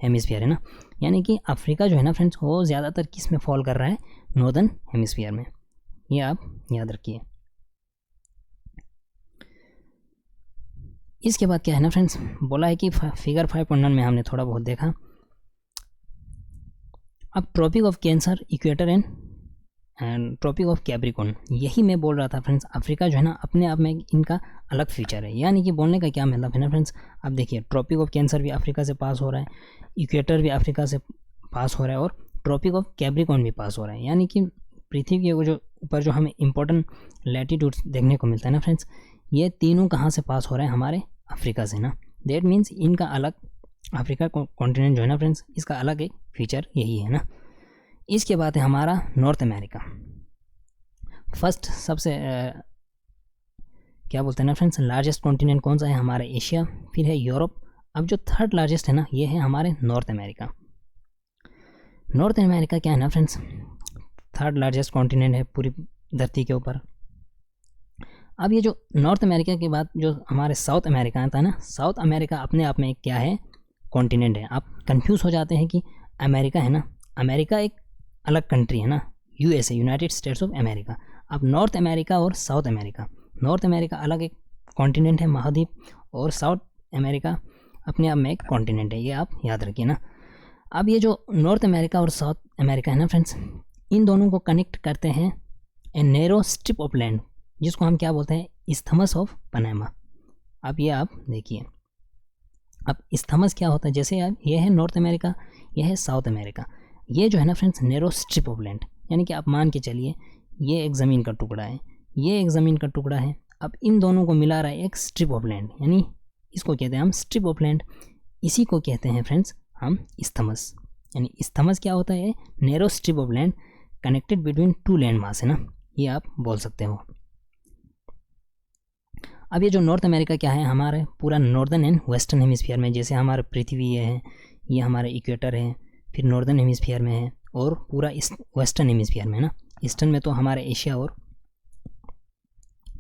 A: हेमिस्फीयर है ना। यानी कि अफ्रीका जो है ना फ्रेंड्स वो ज़्यादातर किस में फॉल कर रहा है, नॉर्दर्न हेमिस्फीयर में। ये आप याद रखिए। इसके बाद क्या है ना फ्रेंड्स, बोला है कि फिगर 5.1 में हमने थोड़ा बहुत देखा। अब tropic of cancer, equator and tropic of capricorn, यही मैं बोल रहा था फ्रेंड्स। अफ्रीका जो है ना अपने आप में इनका अलग फीचर है। यानी कि बोलने का क्या मतलब है ना फ्रेंड्स, अब देखिए ट्रॉपिक ऑफ कैंसर भी अफ्रीका से पास हो रहा है, इक्वेटर भी अफ्रीका से पास हो रहा है और ट्रॉपिक ऑफ कैप्रिकॉर्न भी पास हो रहा है। यानी कि पृथ्वी के जो ऊपर जो हमें इंपॉर्टेंट लैटिट्यूड्स देखने को मिलता है ना फ्रेंड्स, ये तीनों कहाँ से पास हो रहे हैं, हमारे अफ्रीका से ना। दैट मीन्स इनका अलग, अफ्रीका कॉन्टिनेंट जो है ना फ्रेंड्स इसका अलग एक फीचर यही है ना। इसके बाद है हमारा नॉर्थ अमेरिका। फर्स्ट सबसे क्या बोलते हैं ना फ्रेंड्स, लार्जेस्ट कॉन्टिनेंट कौन सा है, हमारा एशिया, फिर है यूरोप। अब जो थर्ड लार्जेस्ट है ना ये है हमारे नॉर्थ अमेरिका। नॉर्थ अमेरिका क्या है ना फ्रेंड्स, थर्ड लार्जेस्ट कॉन्टिनेंट है पूरी धरती के ऊपर। अब ये जो नॉर्थ अमेरिका के बाद जो हमारे साउथ अमेरिका आता है ना, साउथ अमेरिका अपने आप में क्या है, कॉन्टिनेंट है। आप कंफ्यूज हो जाते हैं कि अमेरिका है ना, अमेरिका एक अलग कंट्री है ना, USA, United states of America. अब नॉर्थ अमेरिका और साउथ अमेरिका, नॉर्थ अमेरिका अलग एक कॉन्टिनेंट है, महाद्वीप, और साउथ अमेरिका अपने आप में एक कॉन्टिनेंट है। ये आप याद रखिए ना। अब ये जो नॉर्थ अमेरिका और साउथ अमेरिका है ना फ्रेंड्स, इन दोनों को कनेक्ट करते हैं a narrow strip of land, जिसको हम क्या बोलते हैं, इस्थमस ऑफ पनामा। अब ये आप देखिए, अब इस्थमस क्या होता है, जैसे अब ये है नॉर्थ अमेरिका, यह है साउथ अमेरिका। ये जो है ना friends narrow strip of land, यानी कि आप मान के चलिए ये एक ज़मीन का टुकड़ा है, ये एक ज़मीन का टुकड़ा है, अब इन दोनों को मिला रहा है एक स्ट्रिप ऑफ लैंड, यानी इसको कहते हैं हम स्ट्रिप ऑफ लैंड। इसी को कहते हैं फ्रेंड्स हम इस्थमस। यानी इस्थमस क्या होता है? Narrow strip of land connected between two land mass है ना, ये आप बोल सकते हो। अब ये जो नॉर्थ अमेरिका क्या है, हमारे पूरा नॉर्दर्न एंड वेस्टर्न हेमिस्फीयर में, जैसे हमारा पृथ्वी ये है, ये हमारा इक्वेटर है, फिर नॉर्दर्न हेमिस्फीयर में है और पूरा वेस्टर्न हेमिस्फीयर में है ना। ईस्टर्न में तो हमारे एशिया और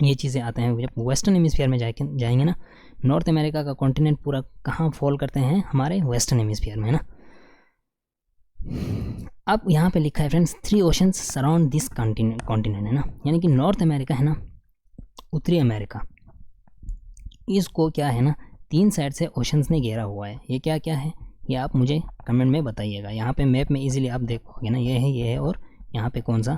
A: ये चीज़ें आते हैं। जब वेस्टर्न हेमिस्फीयर में जाएंगे ना, नॉर्थ अमेरिका का कॉन्टिनेंट पूरा कहाँ फॉल करते हैं? हमारे वेस्टर्न हेमिस्फीयर में है ना। अब यहाँ पे लिखा है friends 3 oceans surround this continent है ना, यानी कि नॉर्थ अमेरिका है ना, उत्तरी अमेरिका, इसको क्या है ना 3 साइड से ओशंस ने घेरा हुआ है। ये क्या क्या है ये आप मुझे कमेंट में बताइएगा। यहाँ पे मैप में इजीली आप देख पाओगे ना, ये है और यहाँ पे कौन सा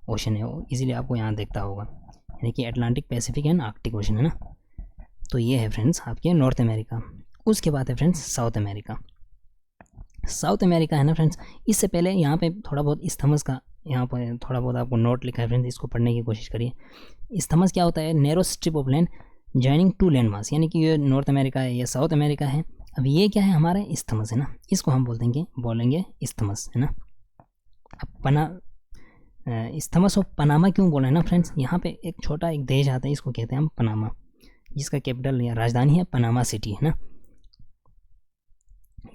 A: ओशन है वो इजीली आपको यहाँ देखता होगा, यानी कि Atlantic, Pacific and Arctic ocean है ना। तो ये है फ्रेंड्स आपके नॉर्थ अमेरिका। उसके बाद है friends south America. South America है ना फ्रेंड्स, इससे पहले यहाँ पे थोड़ा बहुत इस्थमस का यहाँ पर थोड़ा बहुत आपको नोट लिखा है फ्रेंड्स, इसको पढ़ने की कोशिश करिए। इस्थमस क्या होता है? Narrow strip of land joining two land mass, यानी कि ये नॉर्थ अमेरिका है, ये साउथ अमेरिका है। अब ये क्या है? हमारा इस्थमस है ना, इसको हम बोलेंगे इस्थमस है ना। अब इस्थमस ऑफ पनामा क्यों बोला है ना फ्रेंड्स? यहाँ पे एक छोटा एक देश आता है, इसको कहते हैं हम पनामा, जिसका कैपिटल या राजधानी है पनामा सिटी है ना।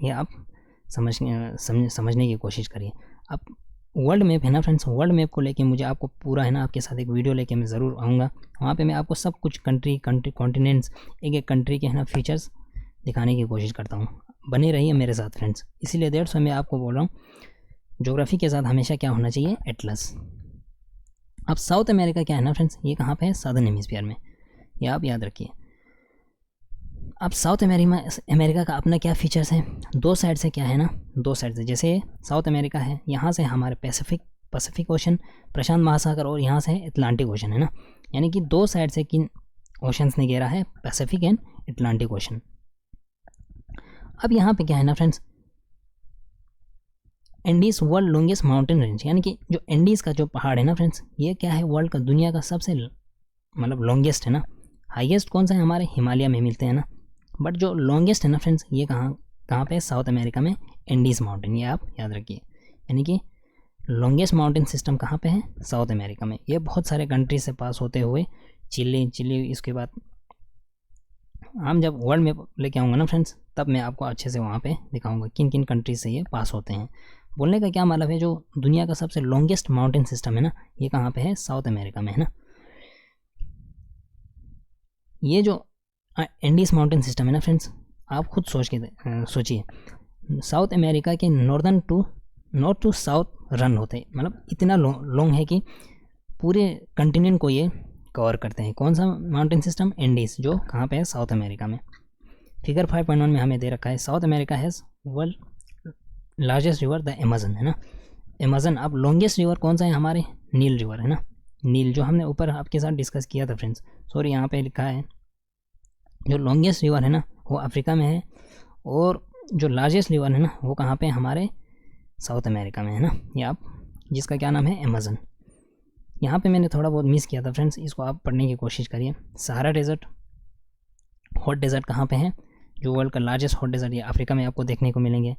A: ये आप समझने की कोशिश करिए। अब वर्ल्ड मैप है ना फ्रेंड्स, वर्ल्ड मैप को लेके मुझे आपको पूरा है ना आपके साथ एक वीडियो लेके मैं ज़रूर आऊँगा। वहाँ पे मैं आपको सब कुछ कंट्री कॉन्टिनेंट्स, एक कंट्री के है ना फीचर्स दिखाने की कोशिश करता हूँ। बने रहिए मेरे साथ फ्रेंड्स। इसीलिए डेढ़ सौ मैं आपको बोल रहा हूँ, ज्योग्राफी के साथ हमेशा क्या होना चाहिए? एटलस। अब साउथ अमेरिका क्या है ना फ्रेंड्स, ये कहाँ पे है? सदर्न हेमिस्फीयर में, ये आप याद रखिए। अब साउथ अमेरिका का अपना क्या फीचर्स है? 2 साइड से क्या है ना, 2 साइड से, जैसे साउथ अमेरिका है, यहाँ से हमारे पैसिफिक ओशन, प्रशांत महासागर, और यहाँ से अटलांटिक ओशन है ना, यानी कि 2 साइड से किन ओशंस ने घेरा है? Pacific and Atlantic ocean. अब यहाँ पे क्या है ना friends, Andes world longest mountain range, यानी कि जो एंडीज का जो पहाड़ है ना फ्रेंड्स, ये क्या है? वर्ल्ड का, दुनिया का सबसे मतलब लॉन्गेस्ट है ना। हाईएस्ट कौन सा है? हमारे हिमालय में मिलते हैं ना, बट जो लॉन्गेस्ट है ना फ्रेंड्स, ये कहाँ पे? साउथ अमेरिका में, एंडीज माउंटेन, ये आप याद रखिए। यानी कि लॉन्गेस्ट माउंटेन सिस्टम कहाँ पे है? साउथ अमेरिका में। ये बहुत सारे कंट्री से पास होते हुए चिली, इसके बाद हम जब वर्ल्ड मैप लेके आऊँगा ना फ्रेंड्स, तब मैं आपको अच्छे से वहाँ पे दिखाऊंगा किन किन कंट्रीज से ये पास होते हैं। बोलने का क्या मतलब है, जो दुनिया का सबसे लॉन्गेस्ट माउंटेन सिस्टम है ना, ये कहाँ पे है? साउथ अमेरिका में है ना। ये जो एंडीज माउंटेन सिस्टम है ना फ्रेंड्स, आप खुद सोचिए, साउथ अमेरिका के नॉर्थ टू साउथ रन होते हैं, मतलब इतना लॉन्ग है कि पूरे कंटिनेंट को ये कवर करते हैं। कौन सा माउंटेन सिस्टम? एंडीज, जो कहाँ पे है? साउथ अमेरिका में। फिगर 5.1 में हमें दे रखा है south America has world largest river the Amazon है ना। अमेजन। अब लॉन्गेस्ट रिवर कौन सा है? हमारे नील रिवर है ना, नील, जो हमने ऊपर आपके साथ डिस्कस किया था फ्रेंड्स। सॉरी, यहाँ पे लिखा है जो लॉन्गेस्ट रिवर है ना वो अफ्रीका में है, और जो लार्जेस्ट रिवर है ना वो कहाँ पे? हमारे साउथ अमेरिका में है ना। ये आप, जिसका क्या नाम है? अमेजन। यहाँ पे मैंने थोड़ा बहुत मिस किया था फ्रेंड्स, इसको आप पढ़ने की कोशिश करिए। सहारा डेजर्ट, हॉट डेजर्ट कहाँ पे है? जो वर्ल्ड का लार्जेस्ट हॉट डेजर्ट ये अफ्रीका में आपको देखने को मिलेंगे।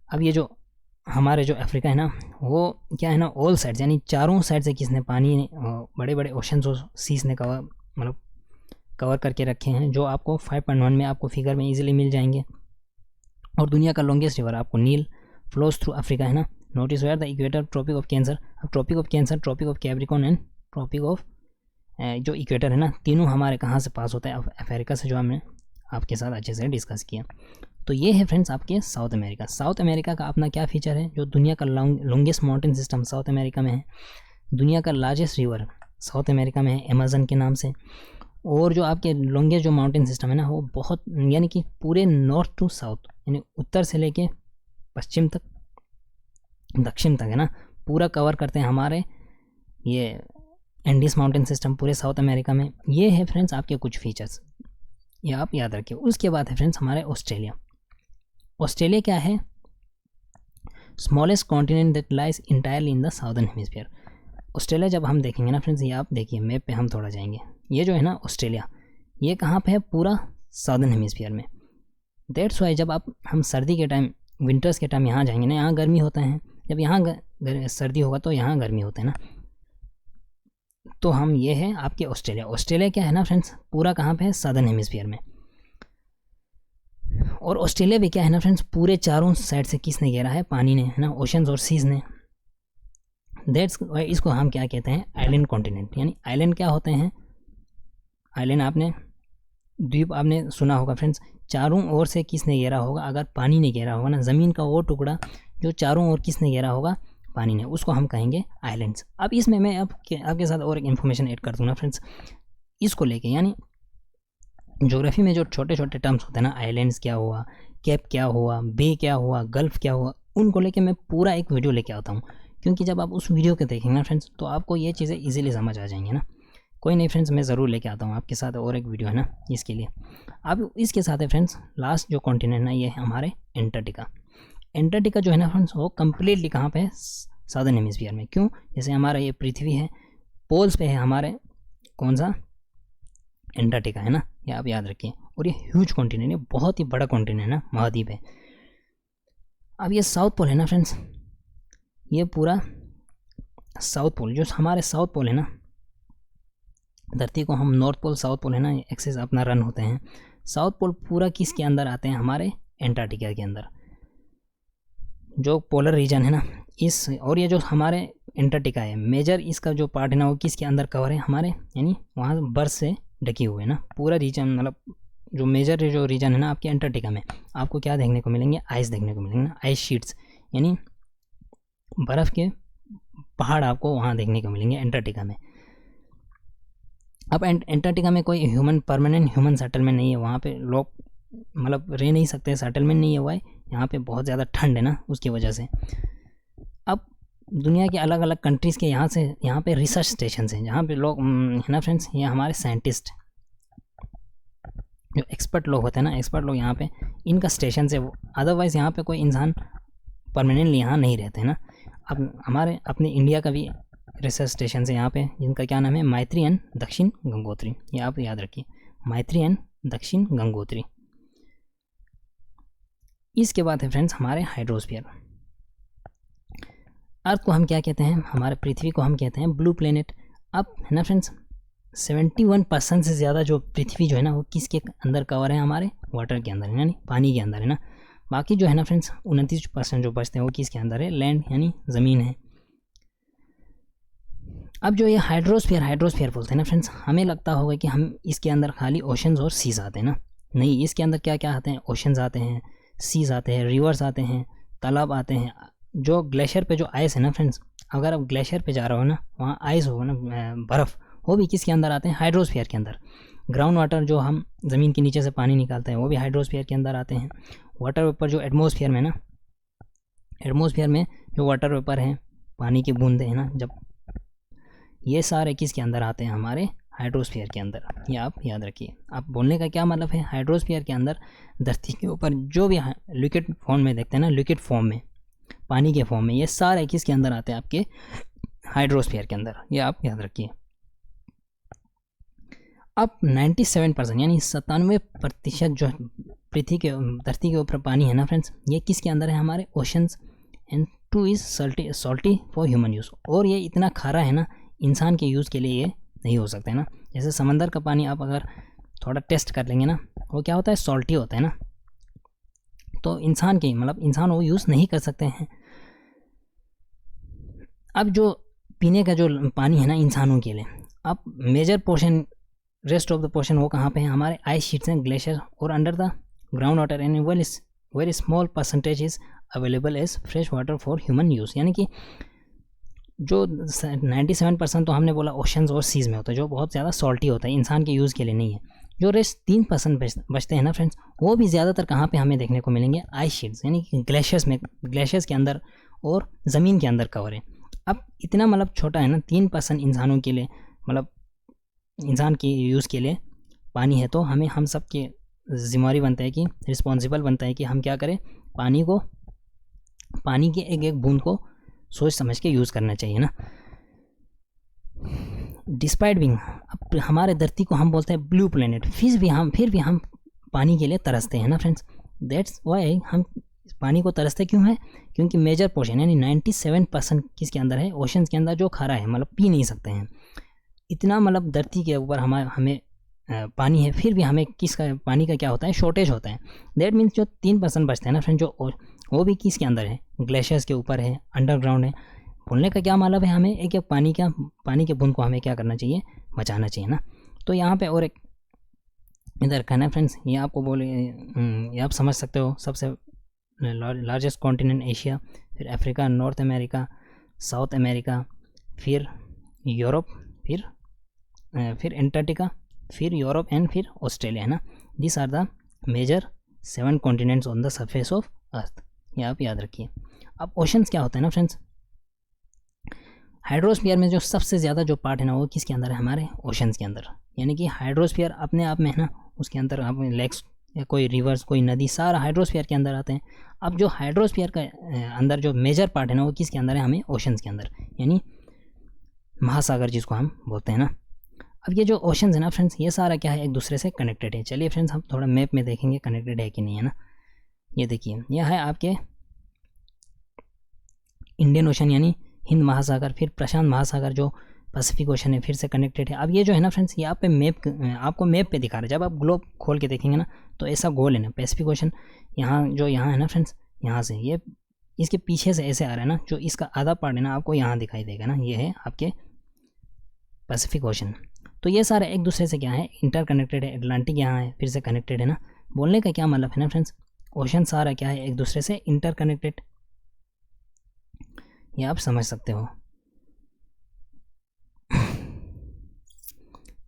A: अब ये जो हमारे जो अफ्रीका है ना, वो क्या है ना, ऑल साइड्स, यानी चारों साइड से किसने पानी, बड़े बड़े ओशंस और सीज ने कवर करके रखे हैं, जो आपको 5.1 में आपको फिगर में इजीली मिल जाएंगे। और दुनिया का लॉन्गेस्ट रिवर आपको नील फ्लोज थ्रू अफ्रीका है ना। Notice where the equator, tropic of Cancer. अब tropic of Cancer, tropic of Capricorn and tropic of जो इक्वेटर है ना, तीनों हमारे कहाँ से पास होता है? अफ्रीका से, जो हमने आपके साथ अच्छे से डिस्कस किया। तो ये है फ्रेंड्स आपके साउथ अमेरिका। साउथ अमेरिका का अपना क्या फीचर है? जो दुनिया का longest mountain system south America में है, दुनिया का लार्जेस्ट रिवर साउथ अमेरिका में है अमेजन के नाम से, और जो आपके लॉन्गेस्ट जो माउंटेन सिस्टम है ना वो बहुत, यानी कि पूरे नॉर्थ टू साउथ, यानी उत्तर से लेके पश्चिम तक, दक्षिण तक है ना, पूरा कवर करते हैं हमारे ये एंडीज माउंटेन सिस्टम पूरे साउथ अमेरिका में। ये है फ्रेंड्स आपके कुछ फीचर्स, ये आप याद रखिए। उसके बाद है फ्रेंड्स हमारे ऑस्ट्रेलिया। ऑस्ट्रेलिया क्या है? Smallest continent that lies entirely in the southern hemisphere. Australia जब हम देखेंगे ना फ्रेंड्स, ये आप देखिए मैप पे हम थोड़ा जाएंगे, ये जो है ना ऑस्ट्रेलिया, ये कहाँ पे है? पूरा साउदर्न हेमिस्फीयर में। दैट्स वाई जब हम सर्दी के टाइम, विंटर्स के टाइम यहाँ जाएंगे ना, यहाँ गर्मी होता है, जब यहाँ सर्दी होगा तो यहाँ गर्मी होता है ना। तो हम ये है आपके ऑस्ट्रेलिया। ऑस्ट्रेलिया क्या है ना फ्रेंड्स, पूरा कहाँ पे है? साउदर्न हेमिस्फीयर में। और ऑस्ट्रेलिया भी क्या है ना फ्रेंड्स, पूरे चारों साइड से किसने घेरा है? पानी ने, है ना, ओशंस और सीज ने। दैट्स वाई इसको हम क्या कहते हैं? Island continent. यानी आइलैंड क्या होते हैं? आइलैंड आपने, द्वीप आपने सुना होगा फ्रेंड्स, चारों ओर से किसने घेरा होगा? अगर पानी ने घेरा होगा ना, ज़मीन का वो टुकड़ा जो चारों ओर किसने घेरा होगा? पानी ने, उसको हम कहेंगे आइलैंड्स। अब इसमें मैं आपके साथ और एक इन्फॉर्मेशन ऐड कर दूँ ना फ्रेंड्स, इसको लेके। यानी ज्योग्राफी में जो छोटे छोटे टर्म्स होते हैं ना, आइलैंड्स क्या हुआ, कैप क्या हुआ, बे क्या हुआ, गल्फ क्या हुआ, उनको लेके मैं पूरा एक वीडियो लेके आता हूँ। क्योंकि जब आप उस वीडियो को देखेंगे ना फ्रेंड्स, तो आपको ये चीज़ें ईजिली समझ आ जाएंगी ना। कोई नहीं फ्रेंड्स, मैं ज़रूर लेके आता हूँ आपके साथ और एक वीडियो, है ना, इसके लिए। अब इसके साथ है फ्रेंड्स, लास्ट जो कॉन्टिनेंट है ये है हमारे एंटार्क्टिका। एंटार्क्टिका जो है ना फ्रेंड्स, वो कम्प्लीटली कहाँ पे है? साउदर्न हेमिस्फीयर में। क्यों? जैसे हमारा ये पृथ्वी है, पोल्स पे है हमारे कौन सा? एंटार्क्टिका, है ना, ये आप याद रखिए। और ये ह्यूज कॉन्टिनेंट है, बहुत ही बड़ा कॉन्टिनेंट है, महाद्वीप है। अब ये साउथ पोल है ना फ्रेंड्स, ये पूरा साउथ पोल, जो हमारे साउथ पोल है ना, धरती को हम नॉर्थ पोल साउथ पोल है ना, एक्सेस अपना रन होते हैं। साउथ पोल पूरा किसके अंदर आते हैं? हमारे एंटार्क्टिका के अंदर, जो पोलर रीजन है ना इस। और ये जो हमारे एंटार्क्टिका है, मेजर इसका जो पार्ट है ना, वो किसके अंदर कवर है? हमारे, यानी वहाँ बर्फ से ढके हुए है ना पूरा रीजन। मतलब जो मेजर जो रीजन है ना आपके एंटार्क्टिका में, आपको क्या देखने को मिलेंगे? आइस देखने को मिलेंगे ना, आइस शीट्स, यानी बर्फ़ के पहाड़ आपको वहाँ देखने को मिलेंगे एंटार्क्टिका में। अब एंटार्क्टिका में कोई परमानेंट ह्यूमन सेटलमेंट नहीं है, वहाँ पे लोग मतलब रह नहीं सकते, सेटलमेंट नहीं हुआ है। यहाँ पे बहुत ज़्यादा ठंड है ना, उसकी वजह से। अब दुनिया के अलग अलग कंट्रीज़ के यहाँ पे रिसर्च स्टेशन हैं, जहाँ पे लोग, है ना फ्रेंड्स, ये हमारे साइंटिस्ट जो एक्सपर्ट लोग होते हैं ना, एक्सपर्ट लोग यहाँ पे इनका स्टेशन से, अदरवाइज़ यहाँ पे कोई इंसान परमानेंटली यहाँ नहीं रहते हैं ना। अब हमारे अपने इंडिया का भी रिसर्च स्टेशन है यहाँ पे, जिनका क्या नाम है? मैत्री एंड दक्षिण गंगोत्री। ये आप याद रखिए, मैत्री एंड दक्षिण गंगोत्री। इसके बाद है फ्रेंड्स हमारे हाइड्रोस्फीयर। अर्थ को हम क्या कहते हैं? हमारे पृथ्वी को हम कहते हैं ब्लू प्लेनेट। अब है ना फ्रेंड्स, 71% से ज़्यादा जो पृथ्वी जो है ना, वो किसके अंदर कवर है? हमारे वाटर के अंदर, यानी पानी के अंदर, है ना। बाकी जो है ना फ्रेंड्स 29% जो बचते हैं वो किसके अंदर है? लैंड, यानी ज़मीन है। अब जो ये हाइड्रोस्फीयर बोलते हैं ना फ्रेंड्स, हमें लगता होगा कि हम इसके अंदर खाली ओशंस और सीज आते हैं ना। नहीं, इसके अंदर क्या क्या आते हैं? ओशंस आते हैं, सीज आते हैं, रिवर्स आते हैं, तालाब आते हैं। जो ग्लेशियर पे जो आइस है ना फ्रेंड्स, अगर आप ग्लेशियर पे जा रहे हो ना, वहाँ आइस होगा ना, बर्फ़, वो भी किसके अंदर आते हैं? हाइड्रोस्फीयर के अंदर। ग्राउंड वाटर जो हम ज़मीन के नीचे से पानी निकालते हैं, वो भी हाइड्रोस्फीयर के अंदर आते हैं। वाटर वेपर जो एटमॉस्फेयर में ना, एटमॉस्फेयर में जो वाटर वेपर हैं, पानी की बूंदें हैं ना, जब ये सारे किसके अंदर आते हैं? हमारे हाइड्रोस्फीयर के अंदर। ये आप याद रखिए। आप बोलने का क्या मतलब है? हाइड्रोस्फीयर के अंदर धरती के ऊपर जो भी लिक्विड फॉर्म में देखते हैं ना, लिक्विड फॉर्म में, पानी के फॉर्म में, ये सारे किसके अंदर आते हैं? आपके हाइड्रोस्फीयर के अंदर। ये आप याद रखिए। अब 97% यानी 97% जो पृथ्वी के धरती के ऊपर पानी है ना फ्रेंड्स, ये किसके अंदर है? हमारे oceans. And 2 is salty for human use. और ये इतना खारा है ना, इंसान के यूज़ के लिए ये नहीं हो सकता है ना। जैसे समंदर का पानी आप अगर थोड़ा टेस्ट कर लेंगे ना, वो क्या होता है? सॉल्टी होता है ना। तो इंसान के, मतलब इंसान वो यूज़ नहीं कर सकते हैं। अब जो पीने का जो पानी है ना इंसानों के लिए, अब major portion, rest of the portion वो कहाँ पे है? हमारे आइस शीट्स हैं, ग्लेशियर और under the ground water, and very small percentage is available as fresh water for human use. यानी कि जो 97% तो हमने बोला ओशंस और सीज में होता है, जो बहुत ज़्यादा सॉल्टी होता है, इंसान के यूज़ के लिए नहीं है। जो रेस्ट 3% बचते हैं ना फ्रेंड्स, वो भी ज़्यादातर कहाँ पे हमें देखने को मिलेंगे? आइस शीट्स, यानी कि ग्लेशियर्स में, ग्लेशियर्स के अंदर और ज़मीन के अंदर कवर है। अब इतना मतलब छोटा है ना, 3% इंसानों के लिए, मतलब इंसान के यूज़ के लिए पानी है, तो हम सब के जिम्मेवारी बनता है कि रिस्पॉन्सिबल बनता है कि हम क्या करें? पानी के एक एक बूंद को सोच समझ के यूज़ करना चाहिए ना। डिस्पाइट बिंग, अब हमारे धरती को हम बोलते हैं ब्लू प्लेनेट, फिर भी हम पानी के लिए तरसते हैं ना फ्रेंड्स। दैट्स वाई हम पानी को तरसते क्यों है, क्योंकि मेजर पोर्शन यानी 97% किसके अंदर है, ओशंस के अंदर, जो खारा है, मतलब पी नहीं सकते हैं इतना, मतलब धरती के ऊपर हमें पानी है, फिर भी हमें पानी का क्या होता है, शॉर्टेज होता है। दैट मीन्स जो 3% बचते हैं ना फ्रेंड, जो वो भी किसके अंदर है, ग्लेशियर्स के ऊपर है, अंडरग्राउंड है। बोलने का क्या मतलब है, हमें एक एक पानी के बूंद को हमें क्या करना चाहिए, बचाना चाहिए ना। तो यहाँ पे और एक इधर कहना है फ्रेंड्स, ये आपको ये आप समझ सकते हो, सबसे लार्जेस्ट कॉन्टिनेंट एशिया, फिर Africa, North America, South America, फिर यूरोप, फिर एंटार्क्टिका, फिर यूरोप एंड फिर ऑस्ट्रेलिया है ना। This are the major 7 continents on the surface of earth, ये आप याद रखिए। अब ओशंस क्या होता है ना फ्रेंड्स, हाइड्रोस्फीयर में जो सबसे ज़्यादा जो पार्ट है ना वो किसके अंदर है, हमारे ओशंस के अंदर। यानी कि हाइड्रोस्फीयर अपने आप में है ना, उसके अंदर आप लेक्स या कोई रिवर्स, कोई नदी, सारा हाइड्रोस्फीयर के अंदर आते हैं। अब जो हाइड्रोस्फीयर का अंदर जो मेजर पार्ट है ना वो किसके अंदर है, हमें ओशंस के अंदर, यानी महासागर जिसको हम बोलते हैं ना। अब ये जो ओशंस है ना फ्रेंड्स, ये सारा क्या है, एक दूसरे से कनेक्टेड है। चलिए फ्रेंड्स हम थोड़ा मैप में देखेंगे कनेक्टेड है कि नहीं है ना। ये देखिए, यह है आपके इंडियन ओशन यानी हिंद महासागर, फिर प्रशांत महासागर जो पैसिफिक ओशन है, फिर से कनेक्टेड है। अब ये जो है ना फ्रेंड्स, ये आपको मैप पे दिखा रहा है। जब आप ग्लोब खोल के देखेंगे ना तो ऐसा गोल है ना, पैसिफिक ओशन यहाँ है ना फ्रेंड्स, यहाँ से ये इसके पीछे से ऐसे आ रहा है ना, जो इसका आधा पार्ट है ना आपको यहाँ दिखाई देगा ना, ये है आपके पैसिफिक ओशन। तो ये सारे एक दूसरे से क्या है, इंटरकनेक्टेड है। अटलांटिक यहाँ है, फिर से कनेक्टेड है ना। बोलने का क्या मतलब है ना फ्रेंड्स, ओशन सारा क्या है, एक दूसरे से इंटरकनेक्टेड, ये आप समझ सकते हो।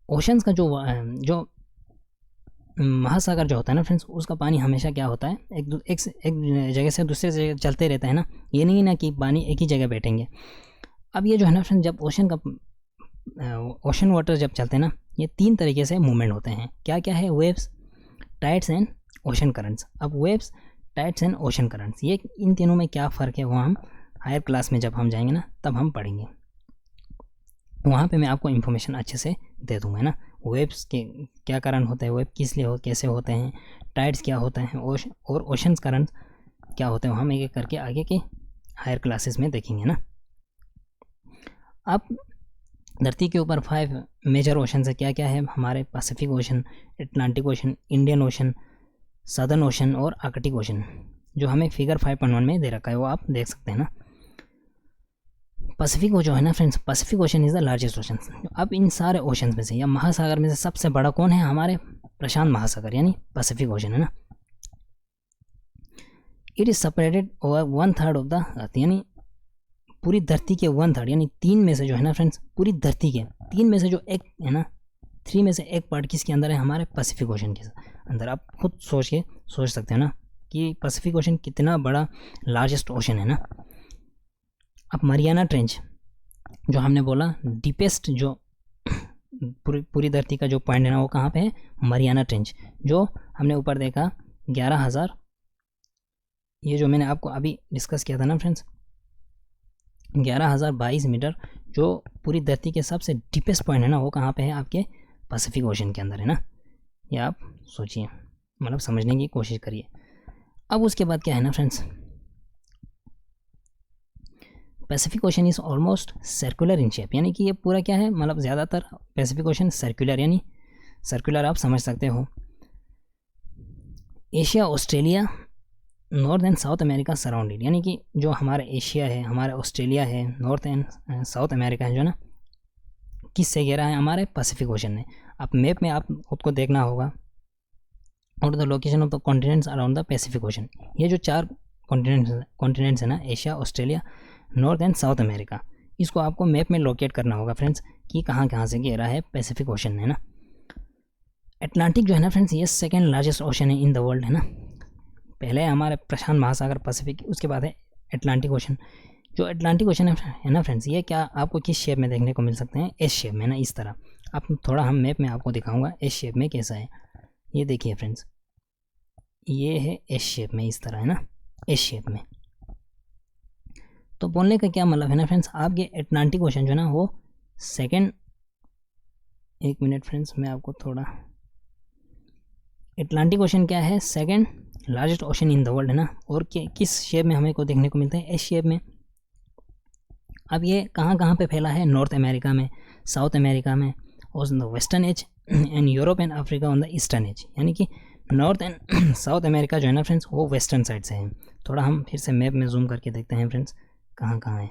A: ओशंस का जो महासागर जो होता है ना फ्रेंड्स, उसका पानी हमेशा क्या होता है, एक जगह से दूसरे जगह चलते रहता है ना। ये नहीं ना कि पानी एक ही जगह बैठेंगे। अब ये जो है ना फ्रेंड्स, जब ओशन वाटर जब चलते हैं ना, ये 3 तरीके से मूवमेंट होते हैं। क्या क्या है, waves, tides and ocean currents. अब waves, tides and ocean currents, ये इन तीनों में क्या फ़र्क है वो हम हायर क्लास में जब हम जाएंगे ना तब हम पढ़ेंगे, वहाँ पे मैं आपको इन्फॉर्मेशन अच्छे से दे दूँगा ना। वेव्स के क्या कारण होता है, वेव किस लिए कैसे होते हैं, टाइड्स क्या होता है, और ओशंस करंट क्या होते हैं, हम एक एक करके आगे के हायर क्लासेस में देखेंगे ना। अब धरती के ऊपर 5 मेजर ओशन है, क्या क्या है हमारे, Pacific ocean, Atlantic ocean, Indian ocean, Southern ocean और आर्कटिक ओशन, जो हमें फिगर 5.1 में दे रखा है, वो आप देख सकते हैं ना। पैसिफिक जो है ना friends, Pacific ocean is the largest ocean. अब इन सारे ओशन में से या महासागर में से सबसे बड़ा कौन है, हमारे प्रशांत महासागर यानी पैसिफिक ओशन है ना। It is separated over 1/3 of the earth, यानी पूरी धरती के 1/3 यानी 3 में से जो है ना फ्रेंड्स, पूरी धरती के 3 में से जो एक है ना, 3 में से एक पार्ट किसके अंदर है, हमारे पैसिफिक ओशन के अंदर। आप खुद सोच सकते हैं ना कि पैसिफिक ओशन कितना बड़ा लार्जेस्ट ओशन है ना। अब मरियाना ट्रेंच जो हमने बोला, डीपेस्ट जो पूरी धरती का जो पॉइंट है ना वो कहाँ पे है, मरियाना ट्रेंच, जो हमने ऊपर देखा 11,000, ये जो मैंने आपको अभी डिस्कस किया था ना फ्रेंड्स, 11,022 मीटर, जो पूरी धरती के सबसे डीपेस्ट पॉइंट है ना वो कहाँ पे है, आपके पैसिफिक ओशन के अंदर है ना। ये आप सोचिए, मतलब समझने की कोशिश करिए। अब उसके बाद क्या है ना friends, Pacific ocean is almost circular in shape, यानी कि ये पूरा क्या है, मतलब ज़्यादातर पैसिफिक ओशन सर्कुलर, यानी सर्कुलर आप समझ सकते हो। Asia, Australia, north and south America surrounded, यानी कि जो हमारा एशिया है, हमारा ऑस्ट्रेलिया है, नॉर्थ एंड साउथ अमेरिका है जो ना, किससे घेरा है, हमारे पैसिफिक ओशन ने। आप मैप में आप खुद को देखना होगा, और the location of the continents around the Pacific ocean. ये जो 4 कॉन्टिनेंट्स है ना, Asia, Australia, north and south America, इसको आपको मैप में लोकेट करना होगा फ्रेंड्स कि कहाँ कहाँ से घेरा है पैसिफिक ओशन है ना। अटलांटिक जो है ना फ्रेंड्स, ये सेकेंड लार्जेस्ट ओशन है इन द वर्ल्ड है ना। पहले है हमारे प्रशांत महासागर पैसिफिक, उसके बाद है अटलांटिक ओशन। जो अटलांटिक ओशन है ना फ्रेंड्स, ये क्या आपको किस शेप में देखने को मिल सकते हैं, एस शेप में ना, इस तरह। आप थोड़ा हम मैप में आपको दिखाऊंगा एस शेप में कैसा है। ये देखिए फ्रेंड्स, ये है एस शेप में इस तरह है ना, एस शेप में। तो बोलने का क्या मतलब है ना फ्रेंड्स, आपके अटलांटिक ओशन जो है ना वो सेकेंड, एक मिनट फ्रेंड्स मैं आपको थोड़ा, अटलांटिक ओशन क्या है, second largest ocean in the world है ना, और किस शेप में हमें को देखने को मिलता है, एस शेप में। अब ये कहाँ कहाँ पे फैला है, नॉर्थ अमेरिका में, साउथ अमेरिका में, और the western edge and Europe and Africa on the eastern edge, यानी कि नॉर्थ एंड साउथ अमेरिका जो है ना फ्रेंड्स वो वेस्टर्न साइड से है। थोड़ा हम फिर से मैप में जूम करके देखते हैं फ्रेंड्स कहाँ कहाँ है।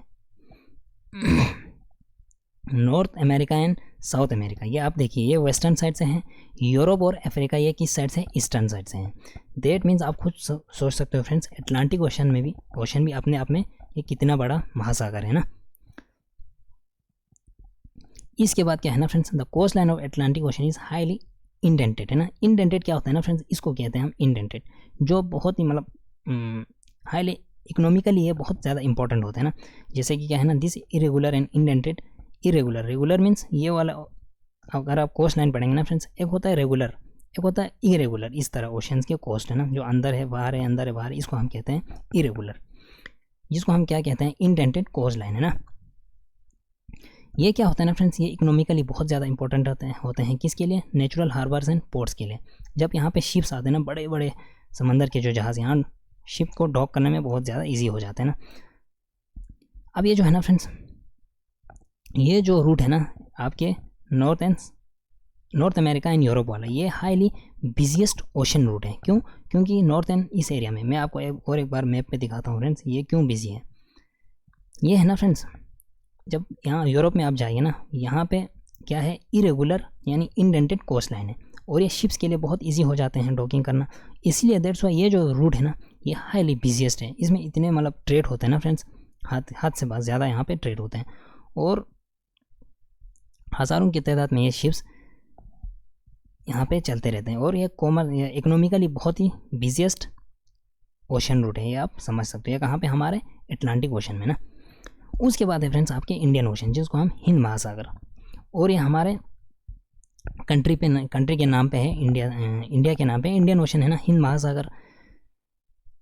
A: North America and south America, ये आप देखिए ये वेस्टर्न साइड से हैं। यूरोप और अफ्रीका ये किस साइड से, ईस्टर्न साइड से हैं। देट मीन्स आप खुद सोच सकते हो फ्रेंड्स, अटलांटिक ओशन में भी, ओशन भी अपने आप में ये कितना बड़ा महासागर है ना। इसके बाद क्या है ना friends, the coast line of Atlantic Ocean is highly indented है ना। इंडेंटेड क्या होता है ना फ्रेंड्स, इसको कहते हैं हम इंडेंटेड, जो बहुत ही मतलब हाईली इकोनॉमिकली ये बहुत ज़्यादा इंपॉर्टेंट होता है ना। जैसे कि क्या है ना, this irregular and indented, irregular, regular means ये वाला, अगर आप कोस्ट लाइन पढ़ेंगे ना फ्रेंड्स, एक होता है रेगुलर, एक होता है इरेगुलर। इस तरह ओशंस के कोस्ट है ना, जो अंदर है बाहर है, अंदर है बाहर है, इसको हम कहते हैं इरेगुलर, जिसको हम क्या कहते हैं, इंडेंटेड कोस्ट लाइन है ना। ये क्या होता है ना फ्रेंड्स, ये इकोनॉमिकली बहुत ज़्यादा इंपॉर्टेंट होते हैं किसके लिए, नेचुरल हार्बर्स एंड पोर्ट्स के लिए। जब यहाँ पे शिप्स आते हैं ना, बड़े बड़े समंदर के जो जहाज़, यहाँ शिप को डॉक करने में बहुत ज़्यादा ईजी हो जाते हैं ना। अब ये जो है ना फ्रेंड्स, ये जो रूट है ना आपके नॉर्थ अमेरिका एंड यूरोप वाला, ये हाईली बिजिएस्ट ओशन रूट है। क्यों, क्योंकि नॉर्थ एंड इस एरिया में, मैं आपको एक बार मैप पे दिखाता हूँ फ्रेंड्स ये क्यों बिजी है। ये है ना फ्रेंड्स, जब यहाँ यूरोप में आप जाइए ना, यहाँ पे क्या है, इरेगुलर यानी इंडेंटेड कोस्ट लाइन है, और ये शिप्स के लिए बहुत इजी हो जाते हैं डॉकिंग करना। इसलिए दैट्स वाई ये जो रूट है ना ये हाईली बिजिएस्ट है। इसमें इतने मतलब ट्रेड होते हैं ना फ्रेंड्स, हाथ से बहुत ज़्यादा यहाँ पे ट्रेड होते हैं, और हज़ारों की तादाद में ये शिप्स यहाँ पे चलते रहते हैं। और ये इकोनॉमिकली बहुत ही बिजिएस्ट ओशन रूट है, ये आप समझ सकते हो। ये कहाँ पे, हमारे अटलांटिक ओशन में ना। उसके बाद है फ्रेंड्स आपके इंडियन ओशन, जिसको हम हिंद महासागर, और ये हमारे कंट्री के नाम पे है, इंडिया के नाम पे इंडियन ओशन है ना, हिंद महासागर।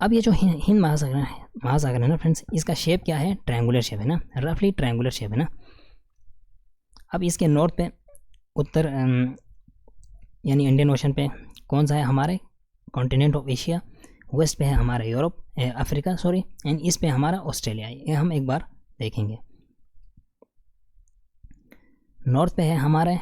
A: अब ये जो हिंद महासागर है ना फ्रेंड्स, इसका शेप क्या है, ट्रायंगुलर शेप है ना, रफली ट्रायंगुलर शेप है ना। अब इसके नॉर्थ पे उत्तर यानी इंडियन ओशन पे कौन सा है, हमारे कॉन्टिनेंट ऑफ एशिया, वेस्ट पे है हमारा Europe, Africa sorry, and east पे हमारा ऑस्ट्रेलिया। ये हम एक बार देखेंगे। नॉर्थ पे है हमारा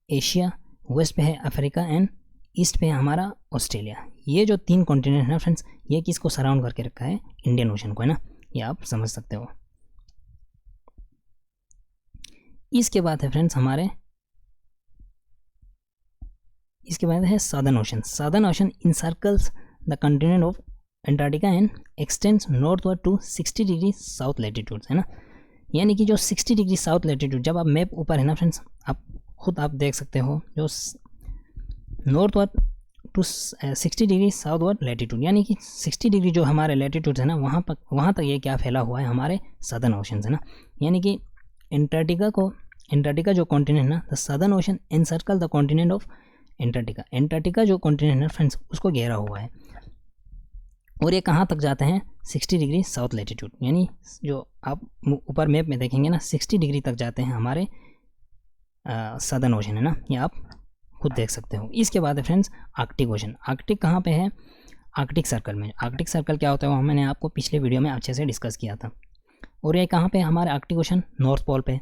A: एशिया, वेस्ट पे है अफ्रीका, एंड ईस्ट पे है हमारा ऑस्ट्रेलिया। ये जो तीन कॉन्टिनेंट है ना फ्रेंड्स, ये किसको सराउंड करके रखा है, इंडियन ओशन को है ना, ये आप समझ सकते हो। इसके बाद है फ्रेंड्स हमारे, इसके बाद है Southern Ocean. Southern Ocean encircles the continent of Antarctica and extends northward to 60 degree south latitude है ना। यानी कि जो 60 डिग्री साउथ लैटिट्यूड, जब आप मैप ऊपर है ना फ्रेंड्स, आप खुद आप देख सकते हो, जो northward to 60 degree southward latitude, यानी कि 60 डिग्री जो हमारे लैटिट्यूड है ना, वहाँ तक ये क्या फैला हुआ है, हमारे सदर्न ओशन है ना। यानी कि एंटार्क्टिका जो कॉन्टिनेंट ना, the southern ocean encircle the continent of Antarctica. Antarctica जो कॉन्टिनेंट है फ्रेंड्स, उसको घेरा हुआ है, और ये कहाँ तक जाते हैं, 60 डिग्री साउथ लैटिट्यूड, यानी जो आप ऊपर मैप में देखेंगे ना 60 डिग्री तक जाते हैं हमारे सदर्न ओशन है ना, ये आप खुद देख सकते हो। इसके बाद है फ्रेंड्स आर्कटिक ओशन। आर्कटिक कहाँ पे है, आर्कटिक सर्कल में। आर्कटिक सर्कल क्या होता है वो मैंने आपको पिछले वीडियो में अच्छे से डिस्कस किया था। और ये कहाँ पे हमारे आर्कटिक ओशन, नॉर्थ पोल पे।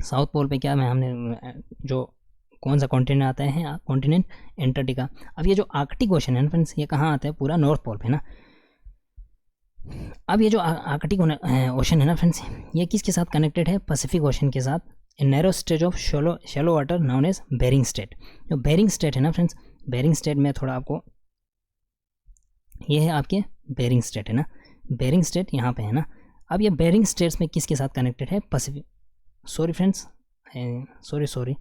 A: साउथ पोल पे क्या है, हमने जो कौन सा कॉन्टिनेंट आता है, कॉन्टिनेंट एंटार्क्टिका। अब ये जो आर्कटिक ओशन है फ्रेंड्स, ये कहाँ आता है, पूरा नॉर्थ पोल पे ना। अब ये जो आर्कटिक ओशन है ना फ्रेंड्स, ये किसके साथ कनेक्टेड है, पैसिफिक ओशन के साथ। Narrow stretch of shallow water known as Bering Strait. जो बेरिंग स्ट्रेट है ना फ्रेंड्स, बेरिंग स्ट्रेट में थोड़ा आपको, ये है आपके बेरिंग स्ट्रेट है ना, बेरिंग स्ट्रेट यहाँ पे है ना। अब ये बेरिंग स्ट्रेट्स में किसके साथ कनेक्टेड है, Pacific, sorry friends, sorry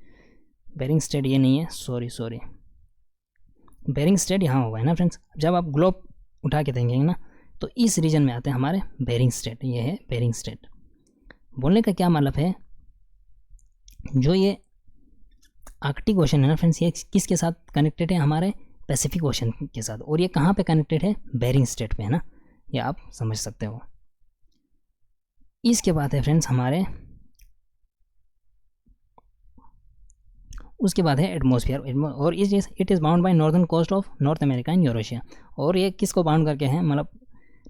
A: Bering Strait ये नहीं है, सॉरी बेरिंग स्ट्रेट यहाँ होगा है ना फ्रेंड्स। जब आप ग्लोब उठा के देखेंगे ना, तो इस रीजन में आते हैं हमारे बेरिंग स्ट्रेट, ये है बेरिंग स्ट्रेट। बोलने का क्या मतलब है, जो ये आर्कटिक ओशन है ना फ्रेंड्स, ये किसके साथ कनेक्टेड है, हमारे पैसिफिक ओशन के साथ। और ये कहाँ पे कनेक्टेड है, बेरिंग स्ट्रेट पे है ना। ये आप समझ सकते हो। इसके बाद है फ्रेंड्स हमारे, उसके बाद है एटमॉस्फेयर, और it is bound by northern coast of North America and Eurasia. और ये किसको बाउंड करके हैं, मतलब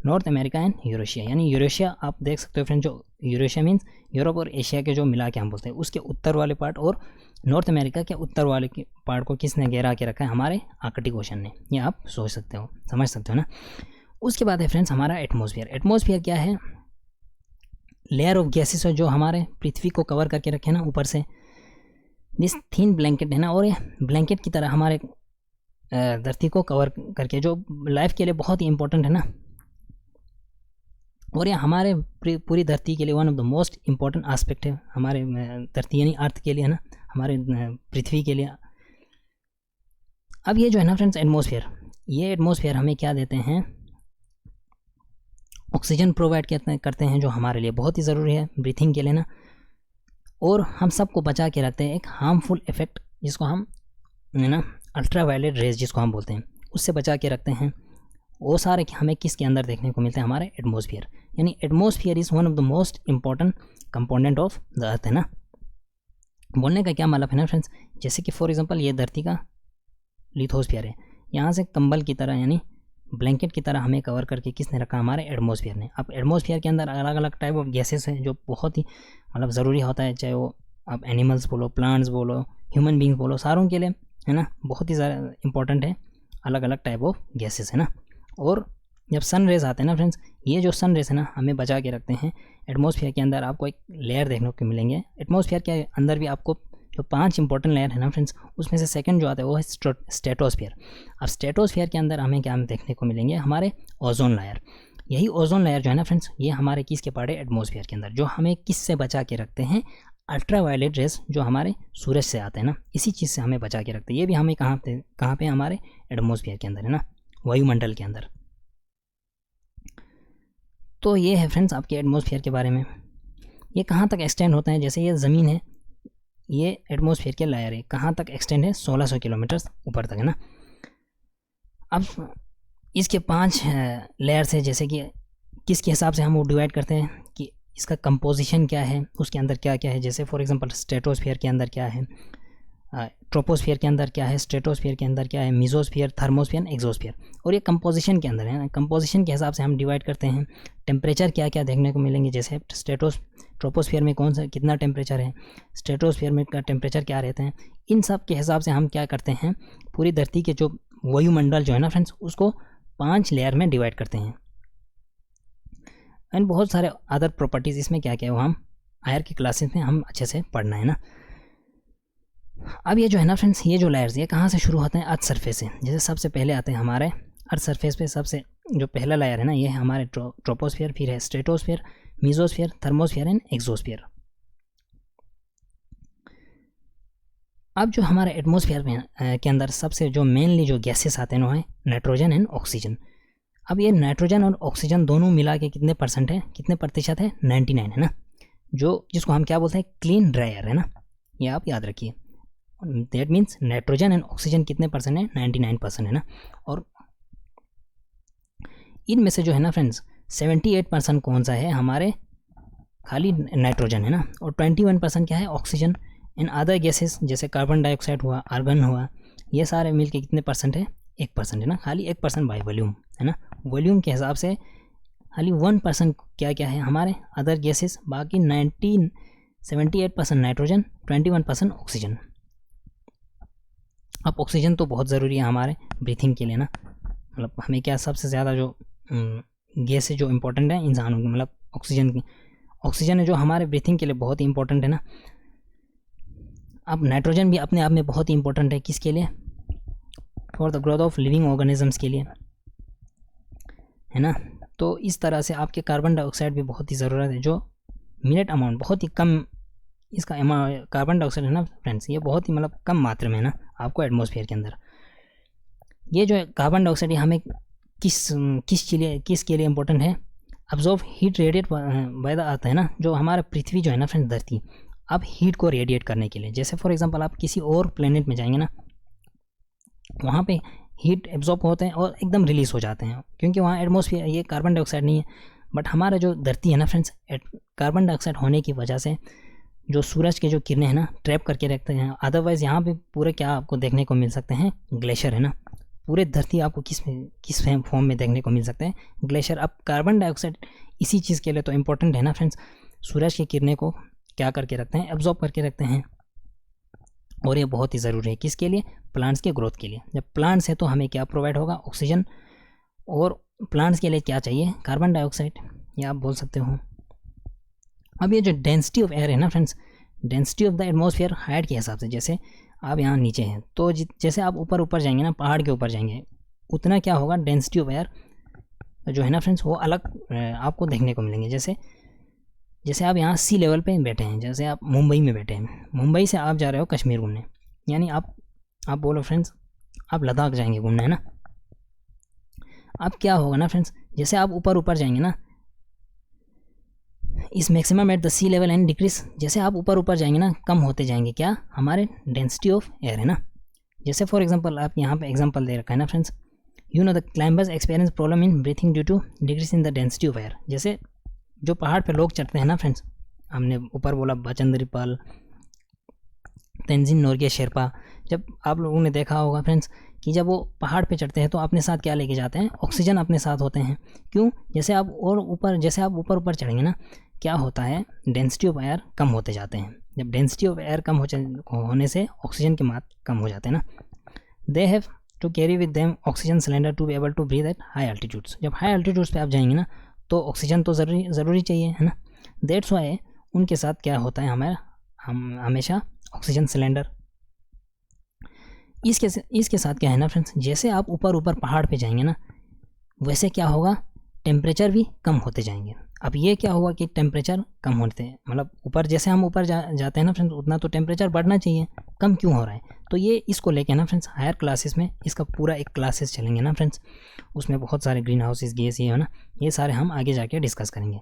A: नॉर्थ अमेरिका एंड यूरेशिया, यानी यूरेशिया आप देख सकते हो फ्रेंड्स, जो यूरेशिया मीन्स यूरोप और एशिया के जो मिला के हम बोलते हैं, उसके उत्तर वाले पार्ट और नॉर्थ अमेरिका के उत्तर वाले पार्ट को किसने घेरा के रखा है, हमारे आर्कटिक ओशन ने। ये आप सोच सकते हो, समझ सकते हो ना। उसके बाद है फ्रेंड्स हमारा एटमॉस्फेयर। एटमॉस्फेयर क्या है, लेयर ऑफ गैसेस जो हमारे पृथ्वी को कवर करके रखे ना ऊपर से, दिस थिन ब्लैंकेट है ना, और ये ब्लैंकेट की तरह हमारे धरती को कवर करके, जो लाइफ के लिए बहुत ही इंपॉर्टेंट है ना, और ये हमारे पूरी धरती के लिए one of the most important aspect है, हमारे धरती यानी अर्थ के लिए है ना, हमारे पृथ्वी के लिए। अब ये जो है ना फ्रेंड्स एटमॉस्फेयर, ये एटमॉस्फेयर हमें क्या देते हैं, ऑक्सीजन प्रोवाइड करते हैं, जो हमारे लिए बहुत ही ज़रूरी है ब्रीथिंग के लिए ना, और हम सबको बचा के रखते हैं एक हार्मफुल इफेक्ट जिसको हम है ना अल्ट्रावायलेट रेज जिसको हम बोलते हैं, उससे बचा के रखते हैं। वो सारे हमें किसके अंदर देखने को मिलते हैं, हमारे एटमॉस्फेयर। यानी atmosphere is one of the most important component of the earth है ना। बोलने का क्या मतलब है ना फ्रेंड्स, जैसे कि फॉर एग्जांपल ये धरती का लिथोस्फीयर है, यहाँ से कंबल की तरह यानी ब्लैंकेट की तरह हमें कवर करके किसने रखा, हमारे एटमॉस्फेयर ने। अब एटमॉस्फेयर के अंदर अलग अलग टाइप ऑफ गैसेस हैं जो बहुत ही मतलब ज़रूरी होता है, चाहे वो आप एनिमल्स बोलो, प्लांट्स बोलो, ह्यूमन बींग्स बोलो, सारों के लिए है ना बहुत ही ज़्यादा इंपॉर्टेंट है अलग अलग टाइप ऑफ गैसेस है ना। और जब सन रेज आते हैं ना फ्रेंड्स, ये जो सन रेज है ना हमें बचा के रखते हैं। एटमॉस्फेयर के अंदर आपको एक लेयर देखने को मिलेंगे, एटमॉस्फेयर के अंदर भी आपको जो 5 इंपॉर्टेंट लेयर है ना फ्रेंड्स, उसमें से सेकंड जो आता है वो है स्ट्रेटोस्फीयर। अब स्ट्रेटोस्फीयर के अंदर हमें क्या देखने को मिलेंगे, हमारे ओजोन लेयर। यही ओजोन लेयर जो है ना फ्रेंड्स, ये हमारे किसके पार्ट है, एटमॉस्फेयर के अंदर, जो हमें किससे बचा के रखते हैं, अल्ट्रावायलेट रेस जो हमारे सूरज से आते हैं ना, इसी चीज़ से हमें बचा के रखते हैं। ये भी हमें कहाँ पे हमारे एटमॉस्फेयर के अंदर है ना, वायुमंडल के अंदर। तो ये है फ्रेंड्स आपके एटमॉस्फेयर के बारे में। ये कहाँ तक एक्सटेंड होता है, जैसे ये ज़मीन है, ये एटमॉस्फेयर के लेयर है, कहाँ तक एक्सटेंड है, 1600 किलोमीटर ऊपर तक है ना। अब इसके 5 लेयर्स है, जैसे कि किसके हिसाब से हम वो डिवाइड करते हैं कि इसका कंपोजिशन क्या है, उसके अंदर क्या क्या है। जैसे फॉर एग्जांपल स्ट्रेटोस्फीयर के अंदर क्या है, ट्रोपोस्फीयर के अंदर क्या है, स्ट्रेटोस्फीयर के अंदर क्या है, मेसोस्फीयर, थर्मोस्फीयर, एक्सोस्फीयर। और ये कंपोजिशन के अंदर है ना, कंपोजिशन के हिसाब से हम डिवाइड करते हैं। टेम्परेचर क्या क्या देखने को मिलेंगे, जैसे ट्रोपोस्फीयर में कौन सा कितना टेम्परेचर है, स्ट्रेटोस्फीयर में का टेम्परेचर क्या रहते हैं, इन सब के हिसाब से हम क्या करते हैं, पूरी धरती के जो वायुमंडल जो है ना फ्रेंड्स, उसको 5 लेयर में डिवाइड करते हैं। एंड बहुत सारे अदर प्रॉपर्टीज़ इसमें क्या क्या है वो हम हायर की क्लासेस में हम अच्छे से पढ़ना है ना। अब ये जो है ना फ्रेंड्स, ये जो लेयर्स ये कहाँ से शुरू होते हैं, अर्थ सरफेस से। जैसे सबसे पहले आते हैं हमारे अर्थ सरफेस पे, सबसे जो पहला लेयर है ना, ये है हमारे ट्रोपोस्फीयर, फिर है stratosphere, mesosphere, thermosphere and exosphere. अब जो हमारे एटमॉस्फेयर में के अंदर सबसे जो मेनली जो गैसेस आते हैं वो है नाइट्रोजन एंड ऑक्सीजन। अब ये नाइट्रोजन और ऑक्सीजन दोनों मिला के कितने परसेंट है, कितने प्रतिशत है, 99 है ना, जो जिसको हम क्या बोलते हैं, क्लीन ड्राई एयर है ना, ये आप याद रखिए। That means nitrogen and oxygen कितने परसेंट है, 99% है ना। और इनमें से जो है ना फ्रेंड्स 78% कौन सा है, हमारे खाली नाइट्रोजन है ना, और 21% क्या है, ऑक्सीजन। इन अदर गैसेस जैसे कार्बन डाइऑक्साइड हुआ, आर्गन हुआ, ये सारे मिलके कितने परसेंट है, 1% है ना, खाली 1% बाई वॉल्यूम है ना। वॉल्यूम के हिसाब से खाली 1% क्या क्या है हमारे अदर गैसेस, बाकी 78% नाइट्रोजन, 21% ऑक्सीजन। अब ऑक्सीजन तो बहुत ज़रूरी है हमारे ब्रीथिंग के लिए ना, मतलब हमें क्या सबसे ज़्यादा जो गैस है जो इम्पोर्टेंट है इंसानों की, मतलब ऑक्सीजन है जो हमारे ब्रीथिंग के लिए बहुत ही इंपॉर्टेंट है ना। अब नाइट्रोजन भी अपने आप में बहुत ही इंपॉर्टेंट है, किसके लिए, for the growth of living organisms के लिए है ना। तो इस तरह से आपके कार्बन डाइऑक्साइड भी बहुत ही ज़रूरत है, जो मिनट अमाउंट बहुत ही कम इसका कार्बन डाइऑक्साइड है ना फ्रेंड्स, ये बहुत ही मतलब कम मात्रा में है ना आपको एटमॉस्फेयर के अंदर। ये जो कार्बन डाइऑक्साइड ये हमें किसके लिए इंपॉर्टेंट है, absorb heat radiate by the earth है ना, जो हमारा पृथ्वी जो है ना फ्रेंड्स धरती, अब हीट को रेडिएट करने के लिए, जैसे फॉर एग्जांपल आप किसी और प्लेनेट में जाएंगे ना, वहाँ पे हीट एब्जॉर्ब होते हैं और एकदम रिलीज़ हो जाते हैं, क्योंकि वहाँ एटमॉस्फेयर ये कार्बन डाइऑक्साइड नहीं है। बट हमारा जो धरती है ना फ्रेंड्स, कार्बन डाइऑक्साइड होने की वजह से जो सूरज के जो किरणें हैं ना ट्रैप करके रखते हैं। अदरवाइज़ यहाँ पे पूरे क्या आपको देखने को मिल सकते हैं, ग्लेशियर है ना। पूरे धरती आपको किस फॉर्म में देखने को मिल सकते हैं, ग्लेशियर। अब कार्बन डाइऑक्साइड इसी चीज़ के लिए तो इम्पोर्टेंट है ना फ्रेंड्स, सूरज की किरणें को क्या करके रखते हैं, एब्जॉर्ब करके रखते हैं। और ये बहुत ही ज़रूरी है किसके लिए, प्लांट्स के ग्रोथ के लिए। जब प्लांट्स है तो हमें क्या प्रोवाइड होगा, ऑक्सीजन, और प्लांट्स के लिए क्या चाहिए, कार्बन डाइऑक्साइड, ये आप बोल सकते हो। अब ये जो डेंसिटी ऑफ एयर है ना friends, density of the atmosphere height के हिसाब से, जैसे आप यहाँ नीचे हैं तो जैसे आप ऊपर जाएंगे ना, पहाड़ के ऊपर जाएंगे, उतना क्या होगा, डेंसिटी ऑफ एयर जो है ना फ्रेंड्स वो अलग आपको देखने को मिलेंगे। जैसे आप यहाँ सी लेवल पे बैठे हैं, जैसे आप मुंबई में बैठे हैं, मुंबई से आप जा रहे हो कश्मीर घूमने, यानी आप बोलो फ्रेंड्स आप लद्दाख जाएंगे घूमना, है ना। अब क्या होगा ना फ्रेंड्स, जैसे आप ऊपर जाएंगे ना, is maximum at the sea level and decreases, जैसे आप ऊपर जाएंगे ना, कम होते जाएंगे क्या, हमारे डेंसिटी ऑफ एयर, है ना। जैसे फॉर एग्जांपल आप यहाँ पे एग्जांपल दे रखा है ना friends, you know the climbers experience problem in breathing due to decrease in the density of air. जैसे जो पहाड़ पे लोग चढ़ते हैं ना फ्रेंड्स, हमने ऊपर बोला बचेंद्री पाल, तेंजिन नोर्गे शेरपा, जब आप लोगों ने देखा होगा फ्रेंड्स कि जब वो पहाड़ पे चढ़ते हैं तो अपने साथ क्या लेके जाते हैं, ऑक्सीजन अपने साथ होते हैं। क्यों, जैसे आप ऊपर चढ़ेंगे ना, क्या होता है, डेंसिटी ऑफ एयर कम होते जाते हैं। जब डेंसिटी ऑफ एयर कम होने से ऑक्सीजन की मात्रा कम हो जाते हैं ना। They have to carry with them oxygen cylinder to be able to breathe at high altitudes. जब हाई एल्टीट्यूड्स पे आप जाएंगे ना तो ऑक्सीजन तो ज़रूरी चाहिए, है ना। दैट्स वाई उनके साथ क्या होता है, हम हमेशा ऑक्सीजन सिलेंडर। इसके साथ क्या है ना फ्रेंड्स, जैसे आप ऊपर पहाड़ पे जाएंगे ना, वैसे क्या होगा, टेम्परेचर भी कम होते जाएंगे। अब ये क्या हुआ कि टेम्परेचर कम होते हैं, मतलब जैसे हम ऊपर जाते हैं ना फ्रेंड्स, उतना तो टेम्परेचर बढ़ना चाहिए, कम क्यों हो रहा है। तो ये इसको लेके ना फ्रेंड्स हायर क्लासेस में इसका पूरा एक क्लासेस चलेंगे ना फ्रेंड्स, उसमें बहुत सारे ग्रीन हाउसेस गैस ये है ना, ये सारे हम आगे जाके डिस्कस करेंगे।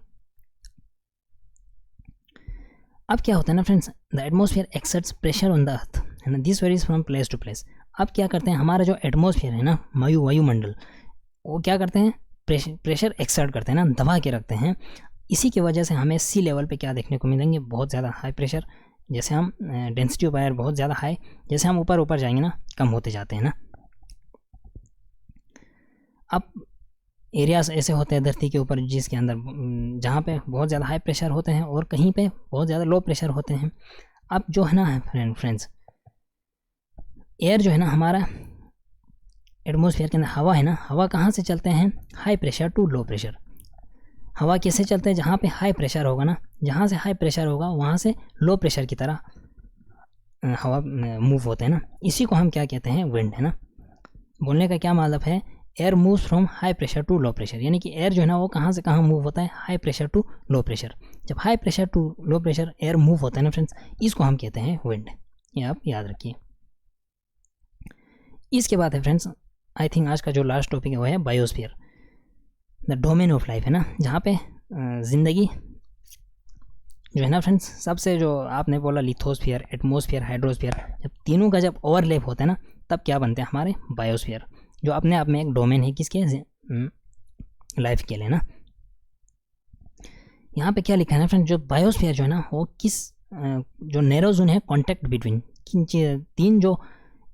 A: अब क्या होता है ना friends, the atmosphere exerts pressure on the earth, है ना, this varies from place to place. अब क्या करते हैं, हमारा जो एटमॉस्फेयर है ना, वायुमंडल, वो क्या करते हैं, प्रेशर एक्सर्ट करते हैं ना, दबा के रखते हैं। इसी की वजह से हमें सी लेवल पे क्या देखने को मिलेंगे, बहुत ज़्यादा हाई प्रेशर, जैसे हम डेंसिटी ऑफ एयर बहुत ज़्यादा हाई, जैसे हम ऊपर जाएंगे ना कम होते जाते हैं ना। अब एरियाज ऐसे होते हैं धरती के ऊपर जिसके अंदर जहाँ पे बहुत ज़्यादा हाई प्रेशर होते हैं और कहीं पे बहुत ज़्यादा लो प्रेशर होते हैं। अब जो है ना फ्रेंड्स, एयर जो है ना हमारा एटमॉस्फेयर के अंदर, हवा है ना, हवा कहाँ से चलते हैं, high pressure to low pressure. हवा कैसे चलते हैं, जहाँ पे हाई प्रेशर होगा ना, जहाँ से हाई प्रेशर होगा वहाँ से लो प्रेशर की तरह हवा मूव होते हैं ना। इसी को हम क्या कहते हैं, विंड, है ना। बोलने का क्या मतलब है, air moves from high pressure to low pressure, यानी कि एयर जो है ना वो कहाँ से कहाँ मूव होता है, high pressure to low pressure. जब high pressure to low pressure air move होता है ना फ्रेंड्स, इसको हम कहते हैं विंड, ये आप याद रखिए। इसके बाद है फ्रेंड्स, आई थिंक आज का जो लास्ट टॉपिक है वो है biosphere, the domain of life, है ना, जहाँ पे ज़िंदगी जो है ना फ्रेंड्स, सबसे जो आपने बोला लिथोस्फीयर, एटमॉस्फेयर, हाइड्रोस्फीयर, जब तीनों का जब ओवरलैप होता है ना तब क्या बनते हैं हमारे बायोस्फीयर, जो अपने आप में एक डोमेन है किसके, लाइफ के लिए ना। यहाँ पे क्या लिखा है ना फ्रेंड्स, जो बायोस्फीयर जो है ना वो जो नैरो जोन है कॉन्टैक्ट बिटवीन तीन जो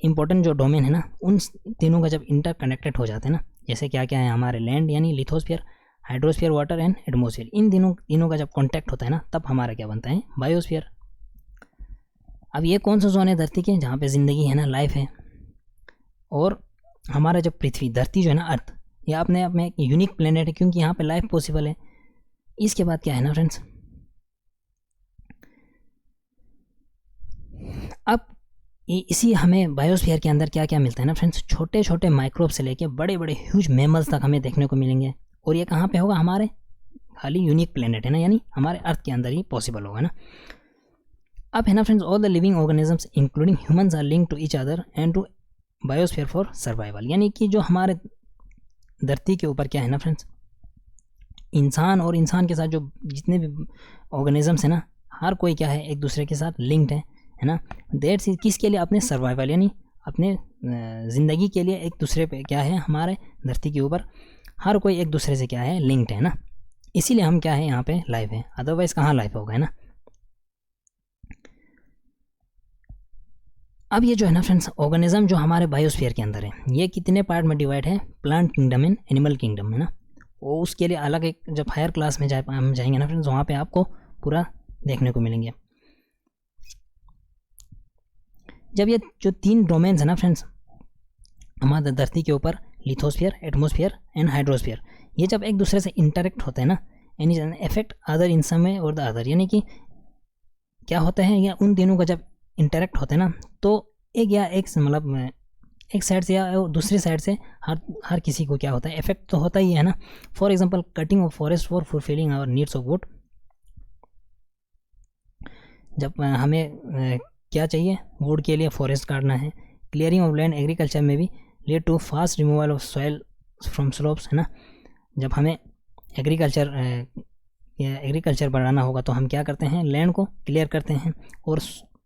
A: इंपॉर्टेंट जो डोमेन है ना, उन तीनों का जब इंटरकनेक्टेड हो जाते हैं ना, जैसे क्या क्या है हमारे लैंड यानी lithosphere, hydrosphere water and atmosphere, इन तीनों का जब कॉन्टैक्ट होता है ना तब हमारा क्या बनता है, बायोस्फीयर। अब ये कौन सा जोन है धरती के, जहाँ पे ज़िंदगी है ना, लाइफ है। और हमारा जब पृथ्वी, धरती जो है ना, अर्थ, ये अपने आप में एक यूनिक प्लेनेट है क्योंकि यहाँ पे लाइफ पॉसिबल है। इसके बाद क्या है ना फ्रेंड्स, अब इसी हमें बायोस्फीयर के अंदर क्या क्या मिलता है ना फ्रेंड्स, छोटे छोटे माइक्रोब से लेके बड़े बड़े ह्यूज मैमल्स तक हमें देखने को मिलेंगे। और ये कहाँ पे होगा, हमारे खाली यूनिक प्लेनेट है ना, यानी हमारे अर्थ के अंदर ही पॉसिबल होगा ना। अब है ना friends, all the living organisms including humans are linked to each other and to biosphere for survival, यानी कि जो हमारे धरती के ऊपर क्या है ना फ्रेंड्स, इंसान और इंसान के साथ जो जितने भी ऑर्गेनिजम्स हैं ना, हर कोई क्या है, एक दूसरे के साथ लिंक्ड है ना। दैट्स किसके लिए, अपने सर्वाइवल यानी अपने ज़िंदगी के लिए एक दूसरे पे क्या है, हमारे धरती के ऊपर हर कोई एक दूसरे से क्या है, लिंक्ड है ना, इसीलिए हम क्या है यहाँ पे लाइफ है, अदरवाइज कहाँ लाइफ होगा, है ना। अब ये जो है ना फ्रेंड्स, ऑर्गेनिज्म जो हमारे बायोस्फीयर के अंदर है, ये कितने पार्ट में डिवाइड है, plant kingdom and animal kingdom, है ना। वो उसके लिए अलग एक, जब हायर क्लास में हम जाएंगे ना फ्रेंड्स, वहाँ पे आपको पूरा देखने को मिलेंगे। जब ये जो 3 डोमेन्स है ना फ्रेंड्स हमारे धरती के ऊपर, लिथोस्फीयर, एटमोस्फीयर एंड हाइड्रोस्फीयर, ये जब एक दूसरे से इंटरेक्ट होते हैं ना, एनी इफेक्ट अदर इन सम वे और द अदर, यानी कि क्या होता है, या उन तीनों का जब इंटरेक्ट होते हैं ना, तो एक या एक मतलब एक साइड से या दूसरी साइड से हर किसी को क्या होता है, इफेक्ट तो होता ही है ना। For example cutting of forest for fulfilling our needs of wood, जब हमें क्या चाहिए, वुड के लिए फॉरेस्ट काटना है। क्लियरिंग ऑफ लैंड एग्रीकल्चर में भी lead to fast removal of soil from slopes, है ना। जब हमें एग्रीकल्चर बढ़ाना होगा तो हम क्या करते हैं, लैंड को क्लियर करते हैं, और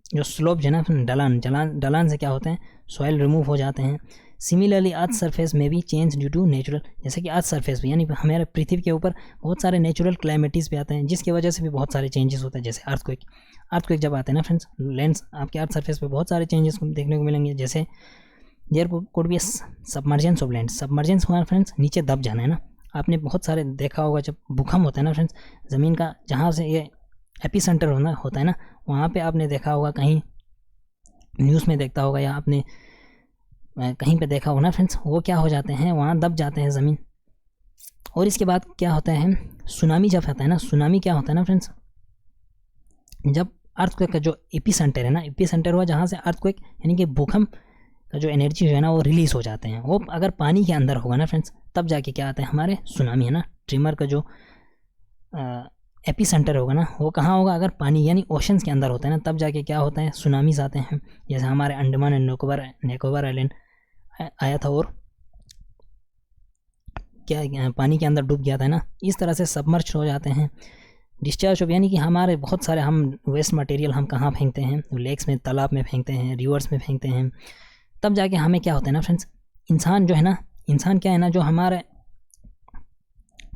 A: जो स्लोप है ना, ढलान से क्या होते हैं, सॉइल रिमूव हो जाते हैं। सिमिलरली अर्थ सरफेस में भी चेंज ड्यू टू नेचुरल, जैसे कि अर्थ सरफेस भी, यानी हमारे पृथ्वी के ऊपर बहुत सारे नेचुरल क्लाइमेटीज भी आते हैं, जिसकी वजह से भी बहुत सारे चेंजेस होते हैं। जैसे अर्थक्वेक जब आते हैं ना फ्रेंड्स, लैंड्स आपके अर्थ सरफेस पे बहुत सारे चेंजेस देखने को मिलेंगे। जैसे there could be submergence of land, submergence हुआ फ्रेंड्स, नीचे दब जाना, है ना। आपने बहुत सारे देखा होगा, जब भूकंप होता है ना फ्रेंड्स, ज़मीन का जहाँ से ये एपिसेंटर होता है ना, वहाँ पे आपने देखा होगा, कहीं न्यूज़ में देखता होगा, या आपने कहीं पे देखा होगा ना फ्रेंड्स, वो क्या हो जाते हैं, वहाँ दब जाते हैं ज़मीन। और इसके बाद क्या होता है, सुनामी जब आता है ना, सुनामी क्या होता है ना फ्रेंड्स, जब अर्थक्वेक का जो एपिसेंटर है ना, एपिसेंटर हुआ जहाँ से अर्थक्वेक यानी कि भूकंप का जो एनर्जी है ना, वो रिलीज़ हो जाते हैं, वो अगर पानी के अंदर होगा ना फ्रेंड्स, तब जाके क्या आता है, हमारे सुनामी, है ना। ट्रिमर का जो एपिसेंटर होगा ना, वो कहाँ होगा, अगर पानी यानी ओशंस के अंदर होता है ना, तब जाके क्या होता है, सुनामीज आते हैं। जैसे हमारे अंडमान एंड निकोबार आइलैंड आया था और क्या पानी के अंदर डूब गया था ना, इस तरह से सबमर्ज हो जाते हैं। डिस्चार्ज ऑफ, यानी कि हमारे बहुत सारे हम वेस्ट मटेरियल हम कहाँ फेंकते हैं, लेक्स में, तालाब में फेंकते हैं, रिवर्स में फेंकते हैं, तब जाके हमें क्या होता है ना फ्रेंड्स, इंसान जो है ना, इंसान क्या है ना, जो हमारे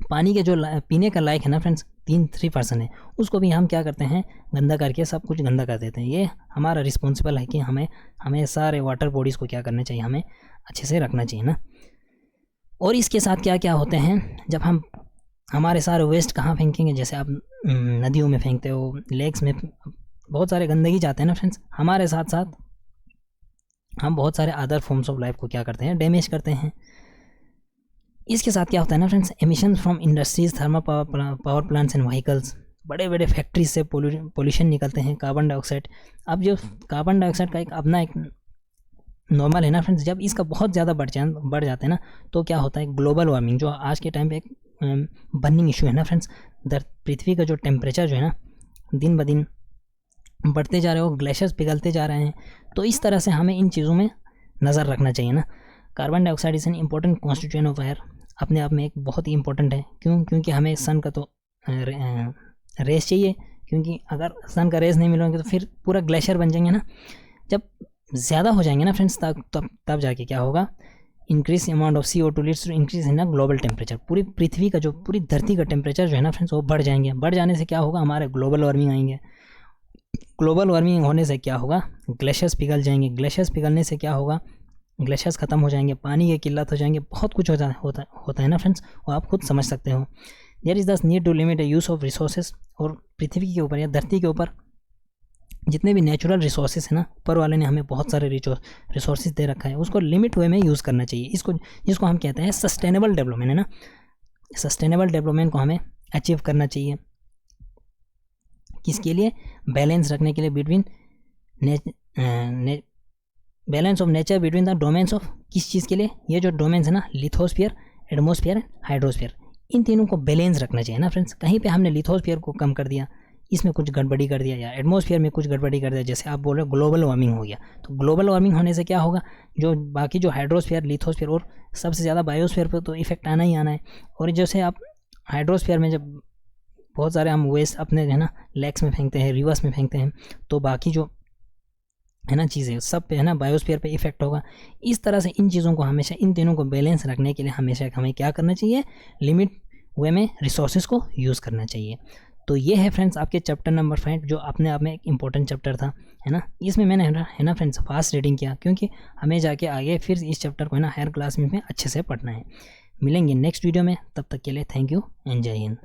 A: पानी के जो पीने का लायक है ना फ्रेंड्स, 3% है, उसको भी हम क्या करते हैं, गंदा करके सब कुछ गंदा कर देते हैं। ये हमारा रिस्पॉन्सिबल है कि हमें सारे वाटर बॉडीज़ को क्या करना चाहिए, हमें अच्छे से रखना चाहिए ना। और इसके साथ क्या क्या होते हैं, जब हम हमारे सारे वेस्ट कहाँ फेंकेंगे, जैसे आप नदियों में फेंकते हो, लेक्स में बहुत सारे गंदगी जाते हैं ना फ्रेंड्स, हमारे साथ साथ हम बहुत सारे अदर फॉर्म्स ऑफ लाइफ को क्या करते हैं, डैमेज करते हैं। इसके साथ क्या होता है ना friends, emission from industries, thermal power plants and vehicles, बड़े बड़े फैक्ट्रीज से पोल्यूशन निकलते हैं, कार्बन डाइऑक्साइड। अब जो कार्बन डाइऑक्साइड का एक अपना एक नॉर्मल है ना फ्रेंड्स, जब इसका बहुत ज़्यादा बढ़ जाता है ना, तो क्या होता है, ग्लोबल वार्मिंग, जो आज के टाइम पे एक बर्निंग इशू है ना फ्रेंड्स, पृथ्वी का जो टेम्परेचर जो है ना, दिन ब दिन बढ़ते जा रहे हो, ग्लेशियर्स पिघलते जा रहे हैं। तो इस तरह से हमें इन चीज़ों में नज़र रखना चाहिए ना। Carbon dioxide is an important constituent of air, अपने आप में एक बहुत ही इंपॉर्टेंट है। क्योंकि हमें सन का तो रेस चाहिए, क्योंकि अगर सन का रेस नहीं मिलेंगे तो फिर पूरा ग्लेशियर बन जाएंगे ना। जब ज़्यादा हो जाएंगे ना फ्रेंड्स, तब जाके क्या होगा, increase amount of CO2 leads to increase in ना ग्लोबल टेम्परेचर। पूरी पृथ्वी का जो पूरी धरती का टेम्परेचर जो है ना फ्रेंड्स, वो बढ़ जाएंगे। बढ़ जाने से क्या होगा, हमारे ग्लोबल वार्मिंग आएंगे। ग्लोबल वार्मिंग होने से क्या होगा, ग्लेशियर्स पिघल जाएंगे। ग्लेशियर्स पिघलने से क्या होगा, ग्लेशियर्स ख़त्म हो जाएंगे, पानी की किल्लत हो जाएंगे, बहुत कुछ होता है ना फ्रेंड्स, वो आप खुद समझ सकते हो। There is thus need to limit the use of resources. और पृथ्वी के ऊपर या धरती के ऊपर जितने भी नेचुरल रिसोर्सेज है ना, ऊपर वाले ने हमें बहुत सारे रिसोर्सेज दे रखा है, उसको लिमिट वे में यूज़ करना चाहिए। जिसको हम कहते हैं सस्टेनेबल डेवलपमेंट, है ना। सस्टेनेबल डेवलपमेंट को हमें अचीव करना चाहिए, किसके लिए, बैलेंस रखने के लिए between balance of nature between the domains of, किस चीज़ के लिए, ये जो डोमेन्स है ना, लिथोस्फीयर, एटमोस्फीयर, हाइड्रोस्फीयर, इन तीनों को बैलेंस रखना चाहिए ना फ्रेंड्स। कहीं पे हमने लिथोस्फीयर को कम कर दिया, इसमें कुछ गड़बड़ी कर दिया, या एटमोस्फीयर में कुछ गड़बड़ी कर दिया, जैसे आप बोल रहे हो ग्लोबल वार्मिंग हो गया, तो ग्लोबल वार्मिंग होने से क्या होगा, जो बाकी जो हाइड्रोस्फीयर, लिथोस्फीयर और सबसे ज़्यादा बायोस्फीयर पर तो इफेक्ट आना ही आना है। और जैसे आप हाइड्रोस्फीयर में जब बहुत सारे हम वेस्ट अपने है ना लेक्स में फेंकते हैं, रिवर्स में फेंकते हैं, तो बाकी जो है ना चीज़ें सब पे है ना बायोस्फीयर पे इफेक्ट होगा। इस तरह से इन चीज़ों को हमेशा, इन तीनों को बैलेंस रखने के लिए हमेशा हमें क्या करना चाहिए, लिमिट वे में रिसोर्सेज को यूज़ करना चाहिए। तो ये है फ्रेंड्स आपके चैप्टर नंबर 5, जो अपने आप में एक इंपॉर्टेंट चैप्टर था, है ना। इसमें मैंने है ना फ्रेंड्स फास्ट रीडिंग किया, क्योंकि हमें जाके आगे फिर इस चैप्टर को है ना हायर क्लास में अच्छे से पढ़ना है। मिलेंगे नेक्स्ट वीडियो में, तब तक के लिए थैंक यू एंड जय हिंद।